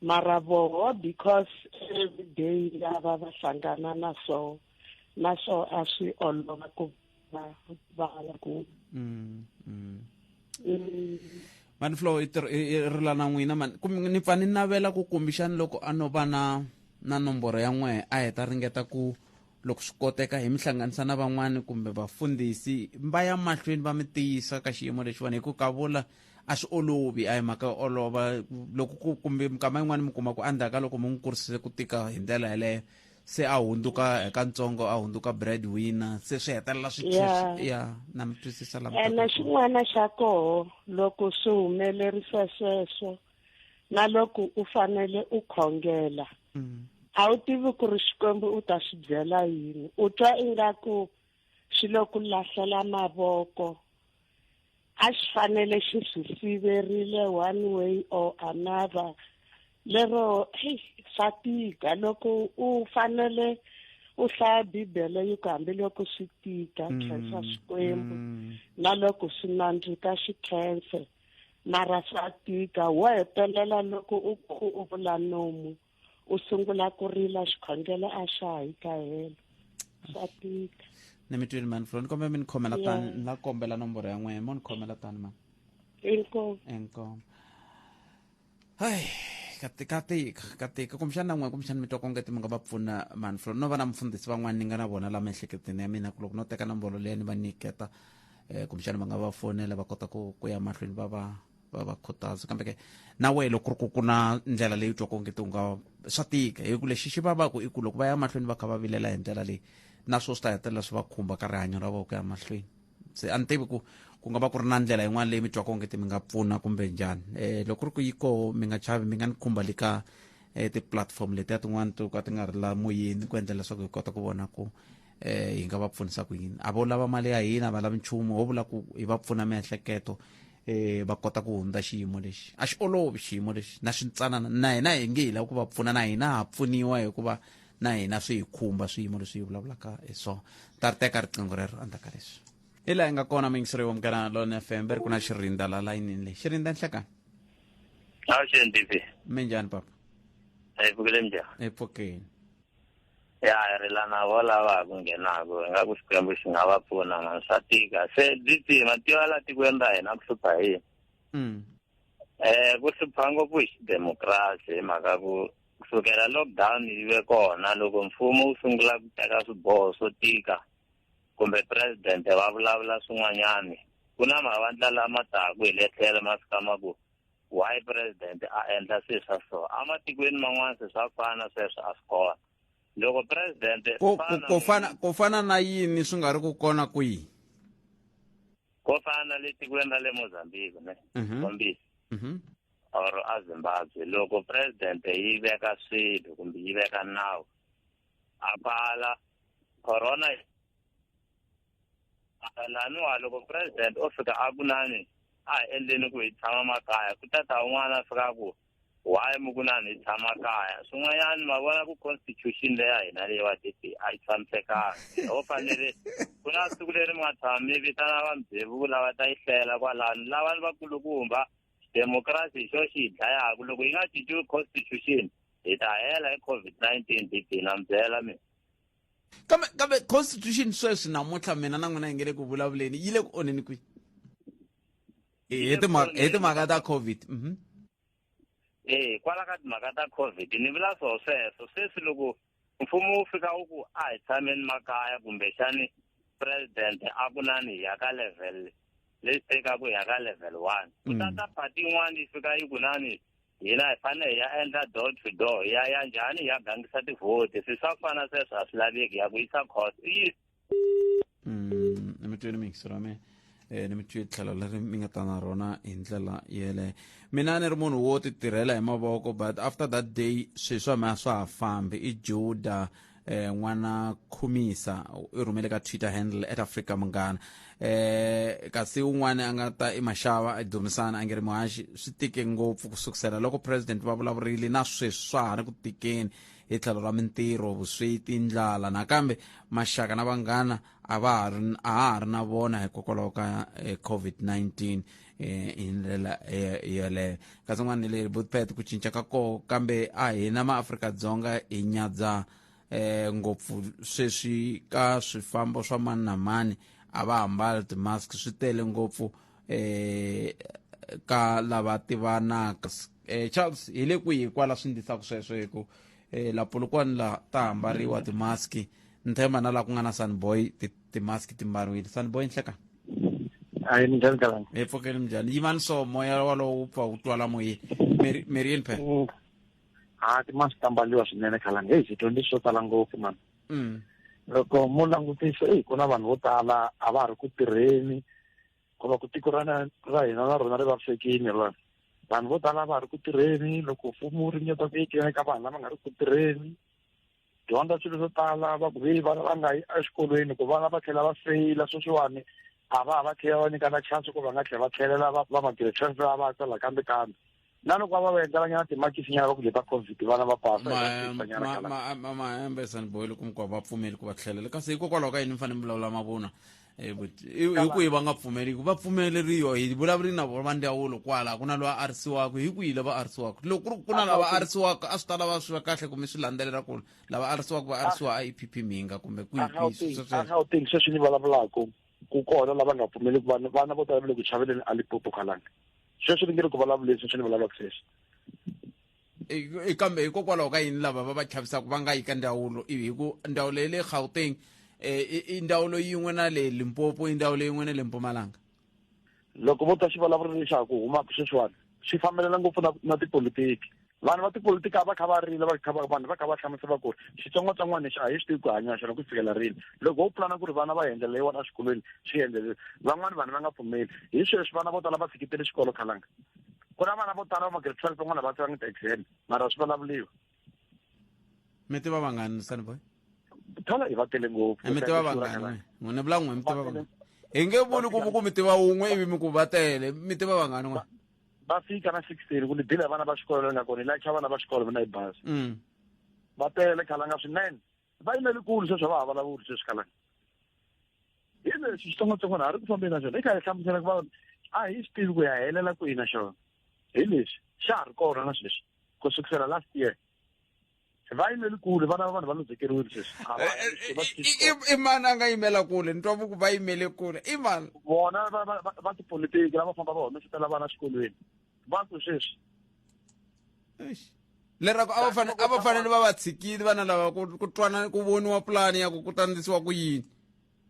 mara voho because every day lava va hlangana na so a swi olova ku va ku man flow rilana n'wina man ni pfa ni navela ku kumbixani loko a no va na nomboro ya n'we a heta ringeta ku loko swi koteka hi mihlanganisa na van'wani kumbe vafundhisi va ya mahlweni va mi tiyisa ka xiyimo lexiwani, hi ku kavula a swi olovi, a hi mhaka yo olova. Loko kumbe mikama yin'wani mi kuma ku endzhaku ka loko mi n'wi kurisise ku tika hi ndlela yeleyo se a hundzuka eka ntsongo, a hundzuka breadwinner, se swi hetelela swi ya na mi twisisa ene xin'wana xa koho loko swi humelerisa sweswo na loko u fanele u khongela, a wu tivi ku ri Xikwembu u ta swi byela yini, u twa ingaku swi lo ku lahlela mavoko, a xi fanele xi swi siverile one way or another. Lero swa tika loko u fanele u hlaya Bibele yi ku hambiloko swi tika khensa Xikwembu, na loko swi nandzika xi khense, mara swa tika wo hetelela loko u vula nomu u sungula ku rila xikhongelo a xa ha yi kahelo. Swa tika. ni mi twini man Flo, ni kombela mi ni khomela tani, ni la kombela nomboro ya n'we mo ni khomela tani man. Inkomu. Hayi katika kumbexani na n'we kumbexani mi twa kongeti mi nga va pfuna man Flo, no va na mfundhisi van'wani ni nga na vona la miehleketweni ya mina ku loko no teka nomboro leyi ni va nyiketa kumbexani va nga va fonela va kota ku ya mahlweni va va khutaza. Kambe ke na we loko ku na ndlela leyi twa kongeti u nga swa tika, hi ku lexi xi vavaku i ku loko va ya mahlweni va kha va vilela hi ndlela leyi na swo swi ta hetelela swi va khumba ka rihanyo ra vona ku ya mahlweni. Se a ni tivi ku nga va ku ri na ndlela yin'wana leyi mi twa kongeti mi nga pfuna kumbe njhani. Loko ri ku yi koho mi nga chavi, mi nga ni khumba le ka ti-platform letiya tin'wana to ka ti nga ri la moyeni ku endla leswaku hi kota ku vona ku hi nga va pfunisa ku yini. A vo lava mali ya hina, va lavi nchumu, ho vula ku hi va pfuna miehleketo va kota ku hundza xiyimo lexi. A xi olovi xiyimo lexi, na swi ntsanana na hina hi nge hi lava ku va pfuna, na hina ha pfuniwa hikuva na hina swi hi khumba swiyimo leswi hi vulavulaka hi swona. Ta ri teka riqingho rero endzhaku ka leswi. Hi laha hi nga kona mingiseriwa mukana Lone FM, ku na Xirinda la layinini leyi. Xirinda nhlekani? Xindivi. Mi njhani papa? Hi pfukile njhani? Hi pfukeni. Ya rilana vo lava ku nghenaka ingaku Xikwembu xi nga va pfuna man, swa tika. Se dzitsima tiva la tikweni ra hina ku hlupha hi yini? Ku hlupha ngopfu hi xidemokirasi hi mhaka ku kusukela lockdown yi ve kona, loko mfumo wu sungula ku teka swiboho swo tika kumbe president va vulavula swin'wanyani, ku na mavandla lama taku hi le tlhelo ma fikama ku why president a endla swilo swa so. Ematikweni man'wana se swa fana sweswo a swi kona. loko president ko fana na yini swi nga ri ku kona kwihi? ko fana le tikweni ra le Mozambique ne kombisa or aZimbabwe, loko president yi veka swilo kumbe yi veka nawu a pfala corona laniwa loko president o fika a kunani a endleni ku hi tshama makaya ku tata un'wana a fika ku why mukunani hi tshama kaya swin'wanyani ma vona ku constitution leya hina leyi wa titi a yi tshamisekangi ho fanele ku na siku leri mi nga tshami vitana va Mabhevu lava ta yi hlela kwalani lava ni vakulukumba democracy hi xo xi hi dlayaka loko yi nga cinciwi constitution hi ta hela hi COVID-19 titi na byela mina kambe constitution sweswi namuntlha mina na n'wina hi nge le ku vulavuleni yi le ku onheni kwihi hi timhaka ta COVID? Kwala ka timhaka ta COVID ni vula sweswo sweswi loko mfumo wu fika wu ku a hi tshameni makaya kumbexani president a kunani hi ya ka level leyi tekaku hi ya ka level 1 ku tata party yin'wana yi fika yi kunani hina hi fanele hi ya endla door to door ya njhani hi ya gangisa tivhoti swi swa ku fana sweswo a swi laveki ya ku yisa cost ni mi twini mikisero me ni mi twi tlhelo leri mi nga ta na rona hi ndlela yeleyo mina ni ri munhu wo ti tirhela hi mavoko but after that day swi swa mina swa ha fambi i Juda n'wana Khumisa i rhumele ka Twitter handle @Afrika Munghana kasi un'wana a nga ta i Mashava a dumisana a nge ri muhaxi swi tike ngopfu ku sukusela loko president va vulavurile na sweswi swa ha ri ku tikeni hi tlhelo ra mintirho vusweti ndlala nakambe maxaka na vanghana a ha ri na vona hikokwalaho ka COVID-19 hi ndlela yeleyo kasi n'wana le Budpet ku cinca ka koho kambe a hina maAfrika-Dzonga hi nyadza ngopfu sweswi ka swifambo swa mani na mani a va hambali timask swi tele ngopfu ka lava tivanaka Charles hi le kwihi kwala swi ndlisaka sweswo hi ku la polokwane la ta hambariwa timaski ni themba na la ku nga na Sunboy timaski timbariwile Sunboy nhleka ayi njhani Khalanga hi pfukeni njhani yimani so moya walowo wu pfa wu twala moyeni Marian phe timaski ta mbaliwa swinene Khalanga hi dyondzi swo tala ngopfu mani loko mo langutisa ku na vanhu vo tala a va ha ri ku tirheni ku va ku tiko ra hina na rona ri vavisekile rona vanhu vo tala va ha ri ku tirheni loko mfumo wu ringeta ku yekela ka vanhu lava nga ri ku tirheni dyondza swilo swo tala va ku ve vana va nga yi exikolweni ku vana va tlhela va feyila sweswiwani a va tlhela va nyikana chance ku va nga tlhela va tlhelela va matirhi va tsala kambe na loko va endlanyana timakisinyana va ku leta COVID vana va pasa maembe Sunboy loko mi va pfumeli ku va tlhelela kasi hikokwalaho ka yini mi fanele mi vulavula mavunwa hi kwihi va nga pfumeli va pfumeleriwa hi vulavuri na vona va ndzawulo kwala ku na loyi a arisiwaka hi kwihi lava arisiwaka loko ku na lava arisiwaka a swi ta lava swi va kahle kumbe swi landzelela ku lava arisiwaka va arisiwa a IPP minga kumbe kwihi sweswi ni vulavulaka ku kona lava nga pfumeli ku vana vo tala va le ku chaveleni a Limpopo Khalanga sweswi ni nge ri ku vulavula leswi ni vulavulaka sweswi kambe hikokwalaho ka yini lava va va chavisaka va nga yi ka ndzawulo ivi hi ku ndzawulo ya le Gauteng i ndzawulo yin'we na le Limpopo i ndzawulo yin'we na le Mpumalanga loko vo ta xi vulavula leswaku ku humaka sweswiwani swi fambelela ngopfu na tipolitiki vanhu va tipolitiki a va kha va rila vanhu va kha va hlamusela ku xitsongwatsongwana lexi a hi swi tivi ku hanya xona ku fikela rini loko wo pulana ku ri vana va endlela yiwani exikolweni swi endlele van'wani vanhu va nga pfumeli hi sweswi vana vo tala va tshikitele xikolo Khalanga ku na vana vo tala va ma-grade 12 van'wana va tsanga ti-exam mara swi vulavuriwa mi tiva vangani Sunboy thola hi va tele ngopfu mi tiva vangani n'wina vula n'we mi tiva vangani hi nge vuli ku mi tiva wun'we ivi mi ku va tele mi tiva vangani n'we va fika na 16 ku ni dila vana va xikolo nga kona like vana va xikolo na hi basi va tele Khalanga swinene va yimele kulu sweswo va ha vulavuli sweswi Khalanga hi leswi xitsongwatsongwana a ri ku fambeni na xona i kha hi hlamusela ku va a hi swi tivi ku ya helela kwihi na xona hi leswi xa ha ri kona na sweswi ku sukisela last year va yimele kule vana va vanhu va luzekeriwile sweswi i mani a nga yimela kule ni twa ku va yimele kule i mani vona va tipolitiki lava famba va humesela vana xikolweni va ku sweswi lerako a va fanele va va tshikile vana lava ku twana ku voniwa pulani ya ku tandisiwa ku yini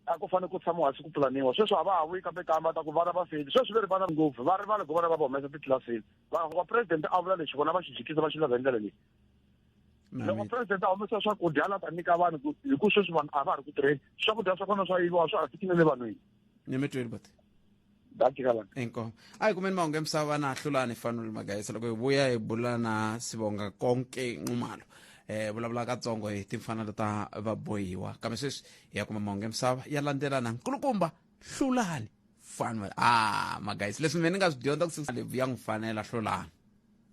a ku fanele ku tshamiwa hansi ku pulaniwa sweswi a va ha vuyi kambe kamba ta ku vana va feli sweswi ve ri vana ngopfu va rivale ku vona va va humesa titlilasini va president a vula lexi vona va xi jikisa va xi lava hi ndlela leyi loko president a humesa swakudya la ta nyika vanhu hi ku sweswi vanhu a va ha ri ku tirheni swakudya swa kona swa yiviwa swa ha fikelele vanhwini nimetweni but dakikalana inkomo ayi kumele mawunge emsava na hlulani fanele magayisa loko hi vuya hi bula na sibonga konke Nxumalo vulavula katsongo hi timfanelo ta vabohiwa kambe sweswi hi ya kuma mahungu emisava ya landzelana nkulukumba hlulani fanele magayisi leswi mina ni nga swi dyondza ku ya n'wi fanela hlulani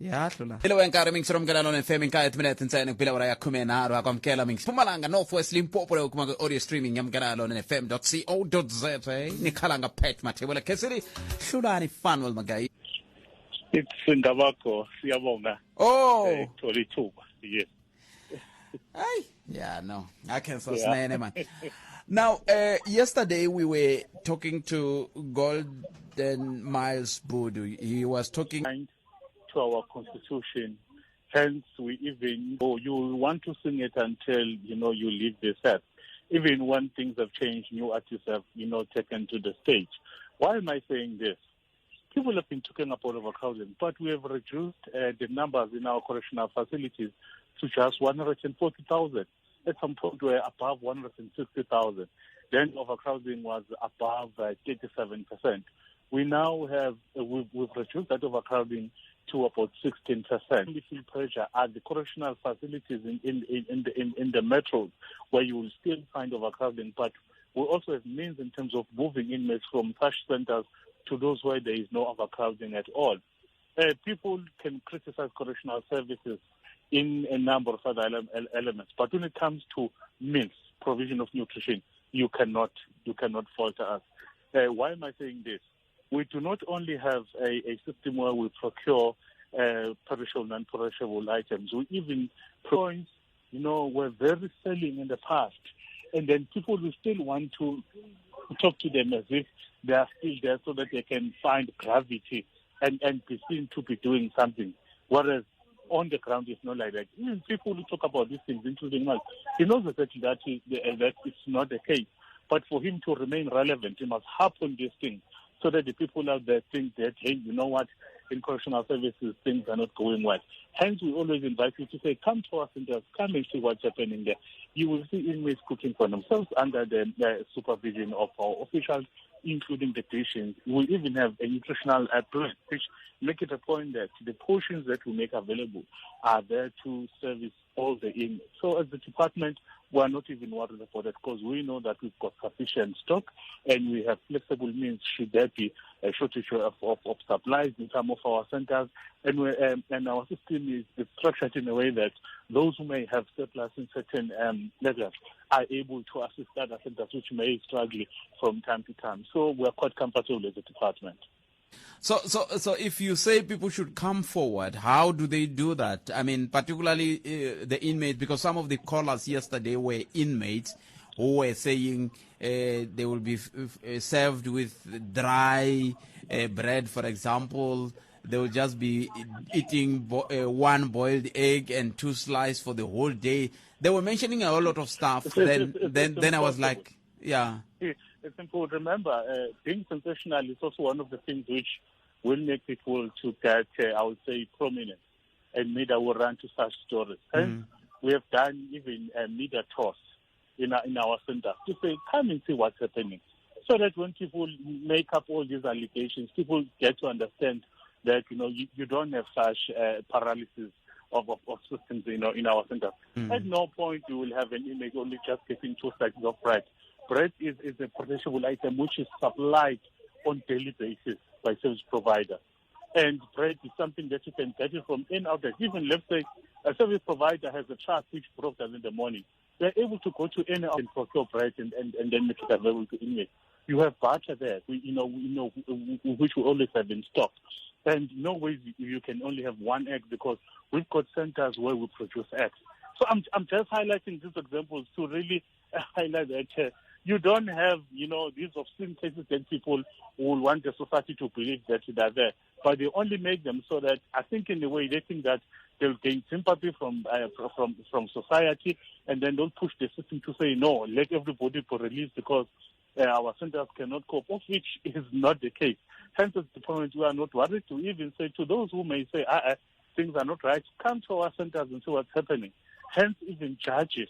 ya hlulani lewe nkarhi mingi siromukela lona FM nkaya timinete ntsena kupila ora ya 13 akwamukela mingi Mpumalanga Northwest Limpopo lewe kuma audio streaming yamukela lona fm.co.za ni Khalanga Pat Mathebula kesiri hlulani fanele magayisi Singabakho siyabonga tolithuba yes yeah, no, I can sustain it, man. Now, yesterday we were talking to Golden Miles Bhudu. He was talking to our constitution. Hence, we even, you want to sing it until, you leave this earth. Even when things have changed, new artists have, taken to the stage. Why am I saying this? People have been talking about overcrowding, but we have reduced the numbers in our correctional facilities to just 140,000. At some point, we're above 160,000. Then overcrowding was above 37%. We now have, we've reduced that overcrowding to about 16%. We feel pressure at the correctional facilities in the metros where you will still find overcrowding, but we also have means in terms of moving inmates from such centers to those where there is no overcrowding at all. People can criticize correctional services in a number of other elements, but when it comes to meals, provision of nutrition, you cannot falter us. Why am I saying this? We do not only have a system where we procure perishable, non-perishable items. We even points, were very selling in the past, and then people will still want to talk to them as if they are still there so that they can find gravity and be seen to be doing something. Whereas on the ground, it's not like that. Even people who talk about these things, including Miles, he knows exactly that it's not the case. But for him to remain relevant, he must harp on these things so that the people out there think that, hey, you know what, in correctional services, things are not going well. Hence, we always invite you to say, come to our centers, come and see what's happening there. You will see inmates cooking for themselves under the supervision of our officials, including the patients. We even have a nutritional plan, which make it a point that the portions that we make available are there to service all the inmates. So as the department, we are not even worried about it because we know that we've got sufficient stock and we have flexible means should there be a shortage of supplies in some of our centers. And our system is structured in a way that those who may have surplus in certain levels are able to assist other centers which may struggle from time to time. So we are quite comfortable as a department. So if you say people should come forward, how do they do that? I mean, particularly the inmates, because some of the callers yesterday were inmates who were saying they will be served with dry bread, for example. They will just be eating one boiled egg and 2 slices for the whole day. They were mentioning a whole lot of stuff. Then I was like, yeah. It's important. Remember, being sensational is also one of the things which will make people to get, I would say, prominent, and media will run to such stories. Hence, we have done even a media toss in our center to say, come and see what's happening, so that when people make up all these allegations, people get to understand that you don't have such paralysis of systems in our center. At no point you will have an image only just getting 2 slices of bread. Bread is a perishable item which is supplied on daily basis by service provider. And bread is something that you can get it from in outlet. Even let's say a service provider has a truck which broke down in the morning. They're able to go to any outlet and procure bread and then make it available to inmates. You have butter there, which we always have in stock. And no way you can only have one egg because we've got centers where we produce eggs. So I'm just highlighting these examples to really highlight that you don't have, these obscene cases that people will want the society to believe that they're there. But they only make them so that I think in a way they think that they'll gain sympathy from society, and then they'll push the system to say, no, let everybody be released because our centers cannot cope, of which is not the case. Hence, at the point we are not worried to even say to those who may say, things are not right, come to our centers and see what's happening. Hence, even judges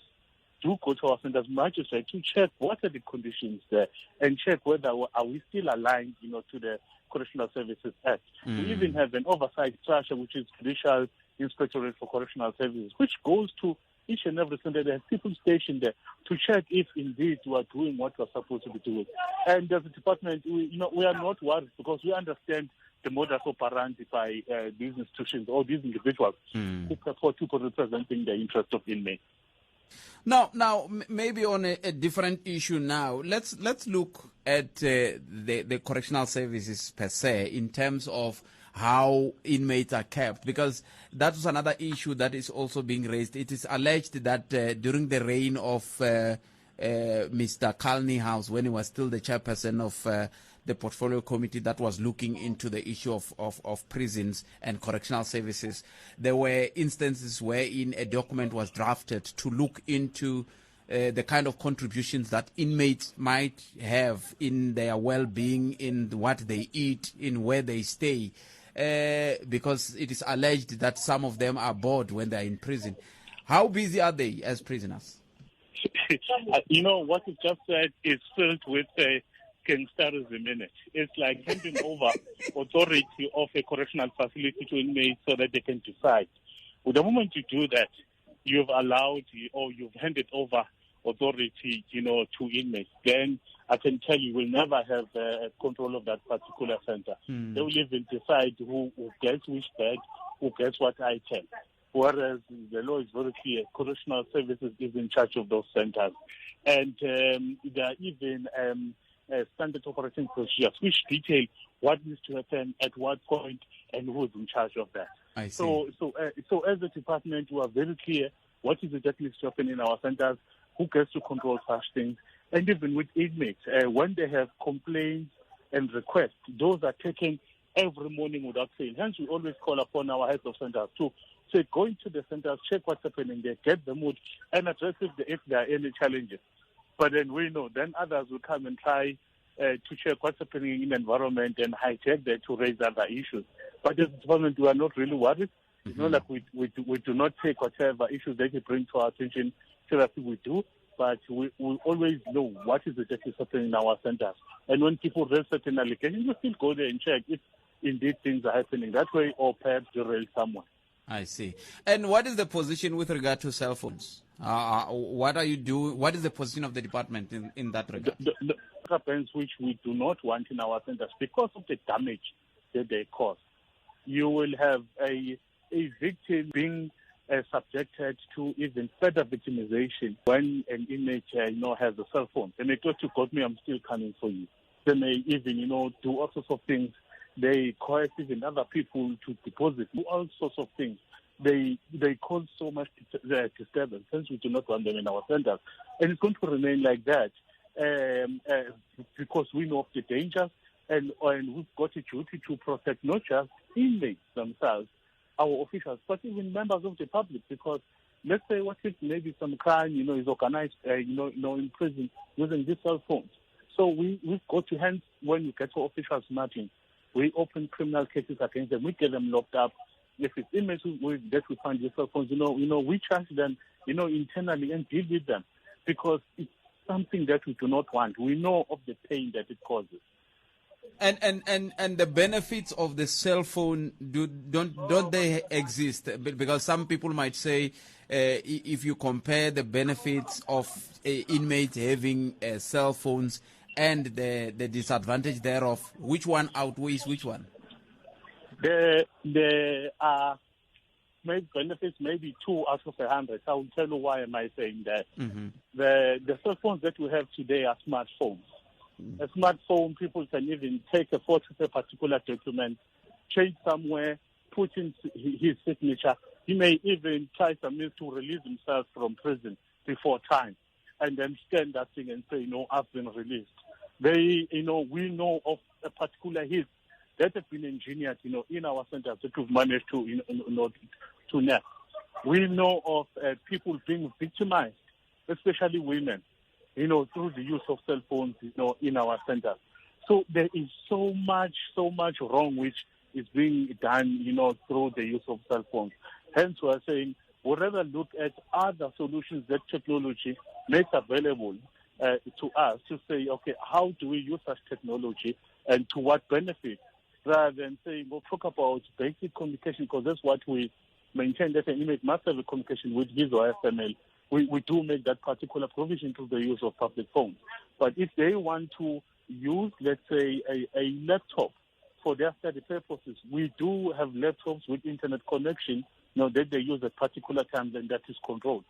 do go to our centers, magistrates, to check what are the conditions there and check whether are we still aligned, to the Correctional Services Act. We even have an oversight structure, which is Judicial Inspectorate for Correctional Services, which goes to each and every center. They have people stationed there to check if indeed we are doing what we're supposed to be doing. And as a department, we are not worried because we understand the modus operandi by these institutions or these individuals who support people representing the interest of inmates. Now, maybe on a different issue now, let's look at the correctional services per se in terms of how inmates are kept, because that was another issue that is also being raised. It is alleged that during the reign of Mr. Khalanga House, when he was still the chairperson of the portfolio committee that was looking into the issue of prisons and correctional services, there were instances wherein a document was drafted to look into the kind of contributions that inmates might have in their well-being, in what they eat, in where they stay, because it is alleged that some of them are bored when they are in prison. How busy are they as prisoners? What you just said is filled with gangsterism in it. It's like handing over authority of a correctional facility to inmates so that they can decide. Well, the moment you do that, you've allowed or you've handed over authority, to inmates. Then I can tell you will never have control of that particular center. They will even decide who gets which bed, who gets what item. Whereas the law is very clear, correctional services is in charge of those centers. And there are even standard operating procedures which detail what needs to happen at what point and who is in charge of that. I see. So as a department, we are very clear what is it that needs to happen in our centers, who gets to control such things, and even with inmates, when they have complaints and requests, those are taken every morning without fail. Hence, we always call upon our heads of centers to say, go into the centers, check what's happening there, get the mood, and address if there are any challenges. But then we know, then others will come and try to check what's happening in the environment and hijack that to raise other issues. But as a department, we are not really worried. It's not like we do not take whatever issues that you bring to our attention, seriously we do, but we always know what is the that is happening in our centers. And when people raise certain allegations, we still go there and check if indeed things are happening that way or perhaps derail someone. I see. And what is the position with regard to cell phones? What are you doing? What is the position of the department in that regard? The happens which we do not want in our centers because of the damage that they cause. You will have a victim being subjected to even further victimization when an inmate has a cell phone. They may go to God, me, I'm still coming for you. They may even do all sorts of things. They coerce even other people to deposit, do all sorts of things. They cause so much disturbance, since we do not want them in our centers. And it's going to remain like that because we know of the dangers and we've got a duty to protect not just inmates themselves, our officials, but even members of the public, because let's say what if maybe some crime, is organized, in prison using these cell phones. So we've got to, hence, when we get to officials marching, we open criminal cases against them. We get them locked up. If it's inmates that we find these cell phones, we charge them, internally and deal with them because it's something that we do not want. We know of the pain that it causes. And the benefits of the cell phone, don't they exist? Because some people might say, if you compare the benefits of inmates having cell phones and the disadvantage thereof, which one outweighs which one? There are maybe benefits, maybe 2 out of 100. I will tell you why am I saying that. Mm-hmm. The cell phones that we have today are smartphones. A smartphone, people can even take a photo of a particular document, change somewhere, put in his signature. He may even try some means to release himself from prison before time, and then scan that thing and say, I've been released. We know of a particular hit that has been engineered, in our centers that we've managed to net. We know of people being victimized, especially women, through the use of cell phones, in our centers. So there is so much wrong which is being done, through the use of cell phones. Hence, we are saying We'd rather look at other solutions that technology makes available to us to say, okay, how do we use such technology and to what benefit, rather than saying, we'll talk about basic communication, because that's what we maintain, that an image must have a communication with his or FML. We do make that particular provision to the use of public phones. But if they want to use, let's say, a laptop for their study purposes, we do have laptops with internet connection, that they use at particular times, and that is controlled.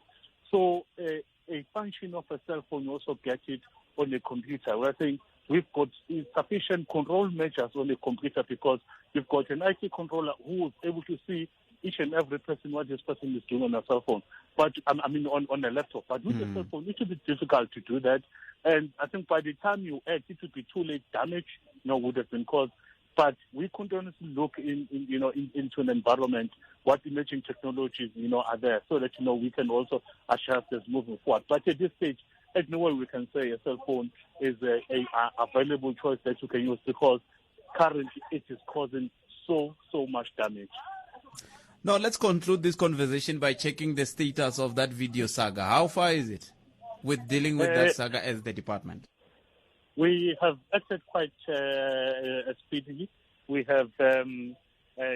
So a function of a cell phone, you also get it on a computer. We're saying we've got sufficient control measures on a computer because you've got an IT controller who is able to see each and every person what this person is doing on a cell phone, but I mean on a laptop. But with a cell phone, it would be difficult to do that. And I think by the time you act, it would be too late. Damage, would have been caused. But we could honestly look into an environment what emerging technologies are there, so that we can also adjust as moving forward. But at this stage, at no way we can say a cell phone is a available choice that you can use, because currently it is causing so much damage. Now, let's conclude this conversation by checking the status of that video saga. How far is it with dealing with that saga as the department? We have acted quite speedily. We have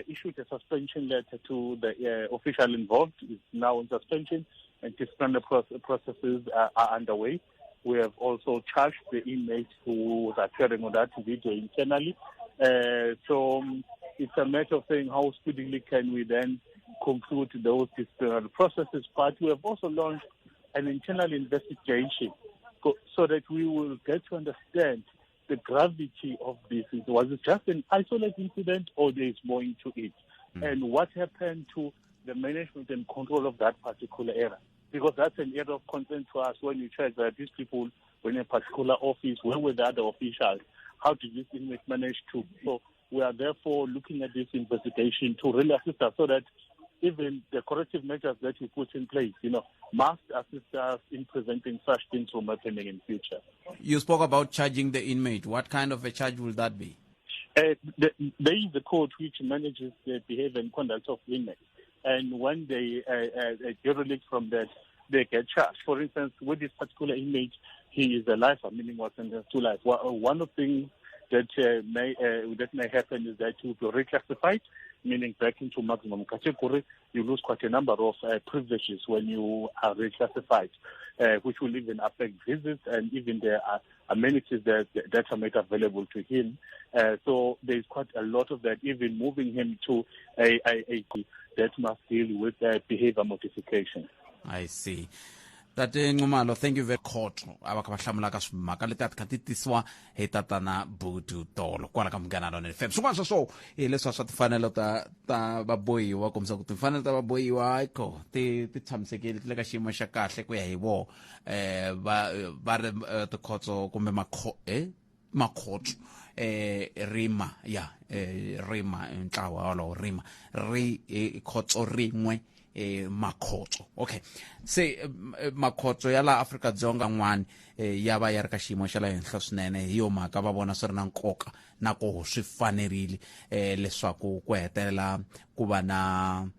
issued a suspension letter to the official involved. It's now in suspension, and disciplinary processes are underway. We have also charged the inmate who was appearing on that video internally. So it's a matter of saying how speedily can we then conclude those disciplinary processes. But we have also launched an internal investigation so that we will get to understand the gravity of this. Was it just an isolated incident, or there is more into it? And what happened to the management and control of that particular area? Because that's an area of concern to us when you check that these people were in a particular office, where were the other officials? How did this inmate manage to? So we are therefore looking at this investigation to really assist us, so that even the corrective measures that we put in place, must assist us in preventing such things from happening in future. You spoke about charging the inmate. What kind of a charge will that be? There is a code which manages the behavior and conduct of inmates. And when they derelict from that, they get charged. For instance, with this particular inmate, he is a lifer, meaning was sentenced to life. One of the things that may happen is that you will be reclassified, meaning back into maximum category. You lose quite a number of privileges when you are reclassified, which will even affect visits and even the amenities that are made available to him. So there's quite a lot of that, even moving him to a that must deal with behavior modification. I see. Nxumalo, thank you very much. Abakabahlamula ka swimhaka leti ti kha ti tisiwa hi tatana Bhudu tolo kwala ka Munghana Lonene FM. Swin'wana swa swo leswi swa timfanelo ta vabohiwa kumbe ku timfanelo ta vabohiwa ti tshamisekile ti le ka xiyimo xa kahle ku ya hi vo va ri tikhotso kumbe makhotso rima rima ntlawa walowo rima ri khotso rin'we makhotso. Okay, se makhotso ya la Afrika-Dzonga n'wani ya va ya ri ka xiyimo xa la henhla swinene, hi yo mhaka va vona swi ri na nkoka na ku swi fanerile leswaku ku hetelela ku va na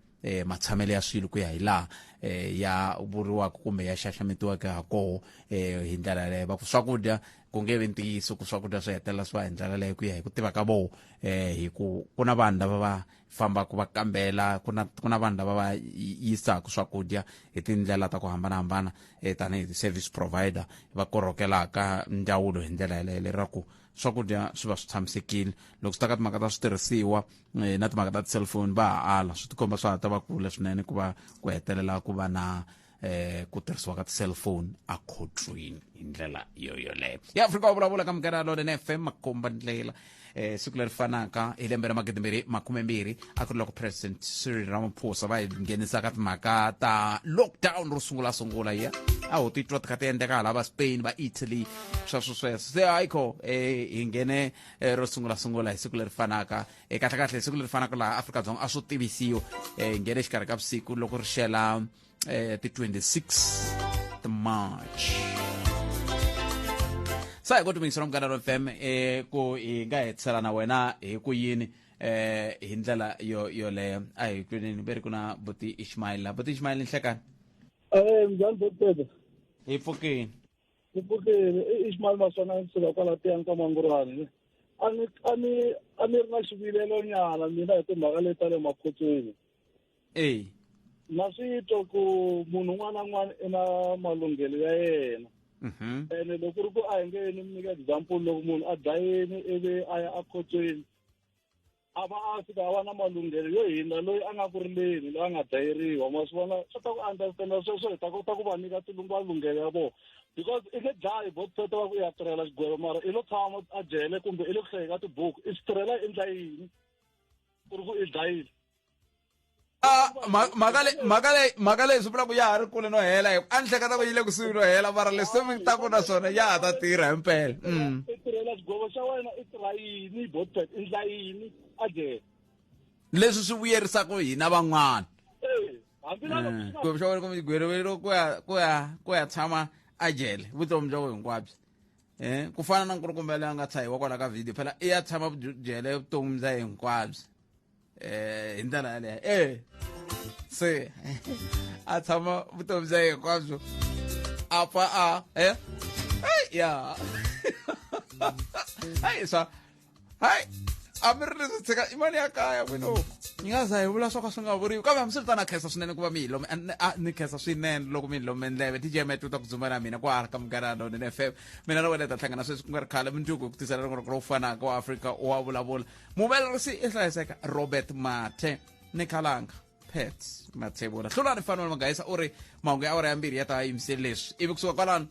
matshamelo ya swilo ku ya hi laha ya vuriwaka kumbe ya xaxametiwaka ha koho hi ndlela yaleyo. Va ku swakudya ku nge vi ntiyiso ku swakudya swi hetelela swi va hi ndlela leyo ku ya hi ku tiva ka voho, hi ku na vanhu lava va fambaka va kambela, ku na vanhu lava va yisaka swakudya hi tindlela ta ku hambanahambana tanihi service provider va korhokelaka ndzawulo hi ndlela yaleyo leraku swakudya swi va swi tshamisekile. Loko swi ta ka timhaka ta switirhisiwa na timhaka ta ti-cellphone va ha ala swi tikomba swa ha ta va kule swinene ku va ku hetelela ku va na ku tirhisiwa ka ti-cellphone akhotweni hi ndlela yoyoleyo. Ya Afrika Wa Vulavula ka Munghana Lonene FM, makomba ndlela siku leri fanaka hi lembe ra 2020 a ku ri loko President Ramaphosa va hi nghenisaka timhaka ta lockdown ro sungula ya a ho titwa ti kha ti endleka hala va Spain va Italy sweswo se ayikho hi nghene ro sungula hi siku leri fanaka kahle siku leri fanaka laha Afrika-Dzonga a swo tivisiwa nghene xikarhi ka vusiku loko ri xela ti 26 March. Sa hi ku timingisela Munghana Lonene FM ku hi nga hetisela na wena hi ku yini hi ndlela yoleyo a hi twenini veri ku na buti Ismail nhlekani mjani botete hi pfukeni Ismail Maswana nsuka kwala tiyani ka Mangurani a ni ri na xivilelo nyana mina hi timhaka leti ta le makhotsweni na swi twa ku munhu un'wana na un'wana i na malunghelo ya yena ene loko ri ku a hi nge ni mi nyika example loko munhu a dlayeni ivi a ya a khotsweni a va a fika a va na malunghelo yo hindza loyi a nga ku rileni loyi a nga dlayeriwa ma swi vona swi ta ku understanda sweswo hi ta kota ku va nyika malunghelo ya vona because i nge dlayi botete va ku ya tirhela xigwebo mara i lo tshama a jele kumbe i le ku hlayeka tibuku i swi tirhela i endla yini ku ri ku i dlayile mhaka leyi swi vula ku ya ha ri kule no hela hi a ni hleketa ku yi le kusuhi no hela mara leswi mi ta ku na swona ya ha ta tirha hi mpela i tirhela xigwebo xa wena i tirha yini botete i endla yini a jele leswi swi vuyerisaka hina van'wana xigwebo xa wena kumbe xigwerevelo ku ya tshama a jele vutomi bya wena hinkwabyo ku fana na nkulukumba leyi a nga tshahiwa kwala ka video phela i ya tshama jele vutomi bya hinkwabyo hi ndlela yaleyo se a tshama vutomi bya hinkwabyo a pfa ya a mi ri leswi tshika i mali ya kaya wino yi nga za hi vula swo ka swi nga vuriwi kambe hambiswi ri ta na khensa swinene ku va mi ni khensa swinene loko mi hi lome ndleve DJ Matt u ta ku dzumba na mina ku ha ri ka Munghana ni FM mina na wena ta hlangana sweswi ku nga ri khale mundzuku ku tisela rin'wana ro fanaka wa Afrika wa vulavula muvelerisi i hlayiseka Robert Mathe ni Khalanga Pat Mathebula hlulani fanele manghayisa u ri mahungu ya awara ya mbirhi ya ta yimiseli leswi ivi kusuka kwalano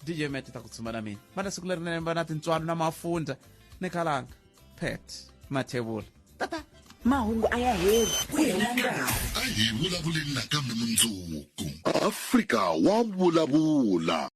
DJ Matt ta ku dzumba na mina va na siku lerinene va na tintswalo na mafundza ni Khalanga Pat Mathebula tata mahungu a ya heri a hi vulavuleni nakambe mundzuku Afrika wa vulavula.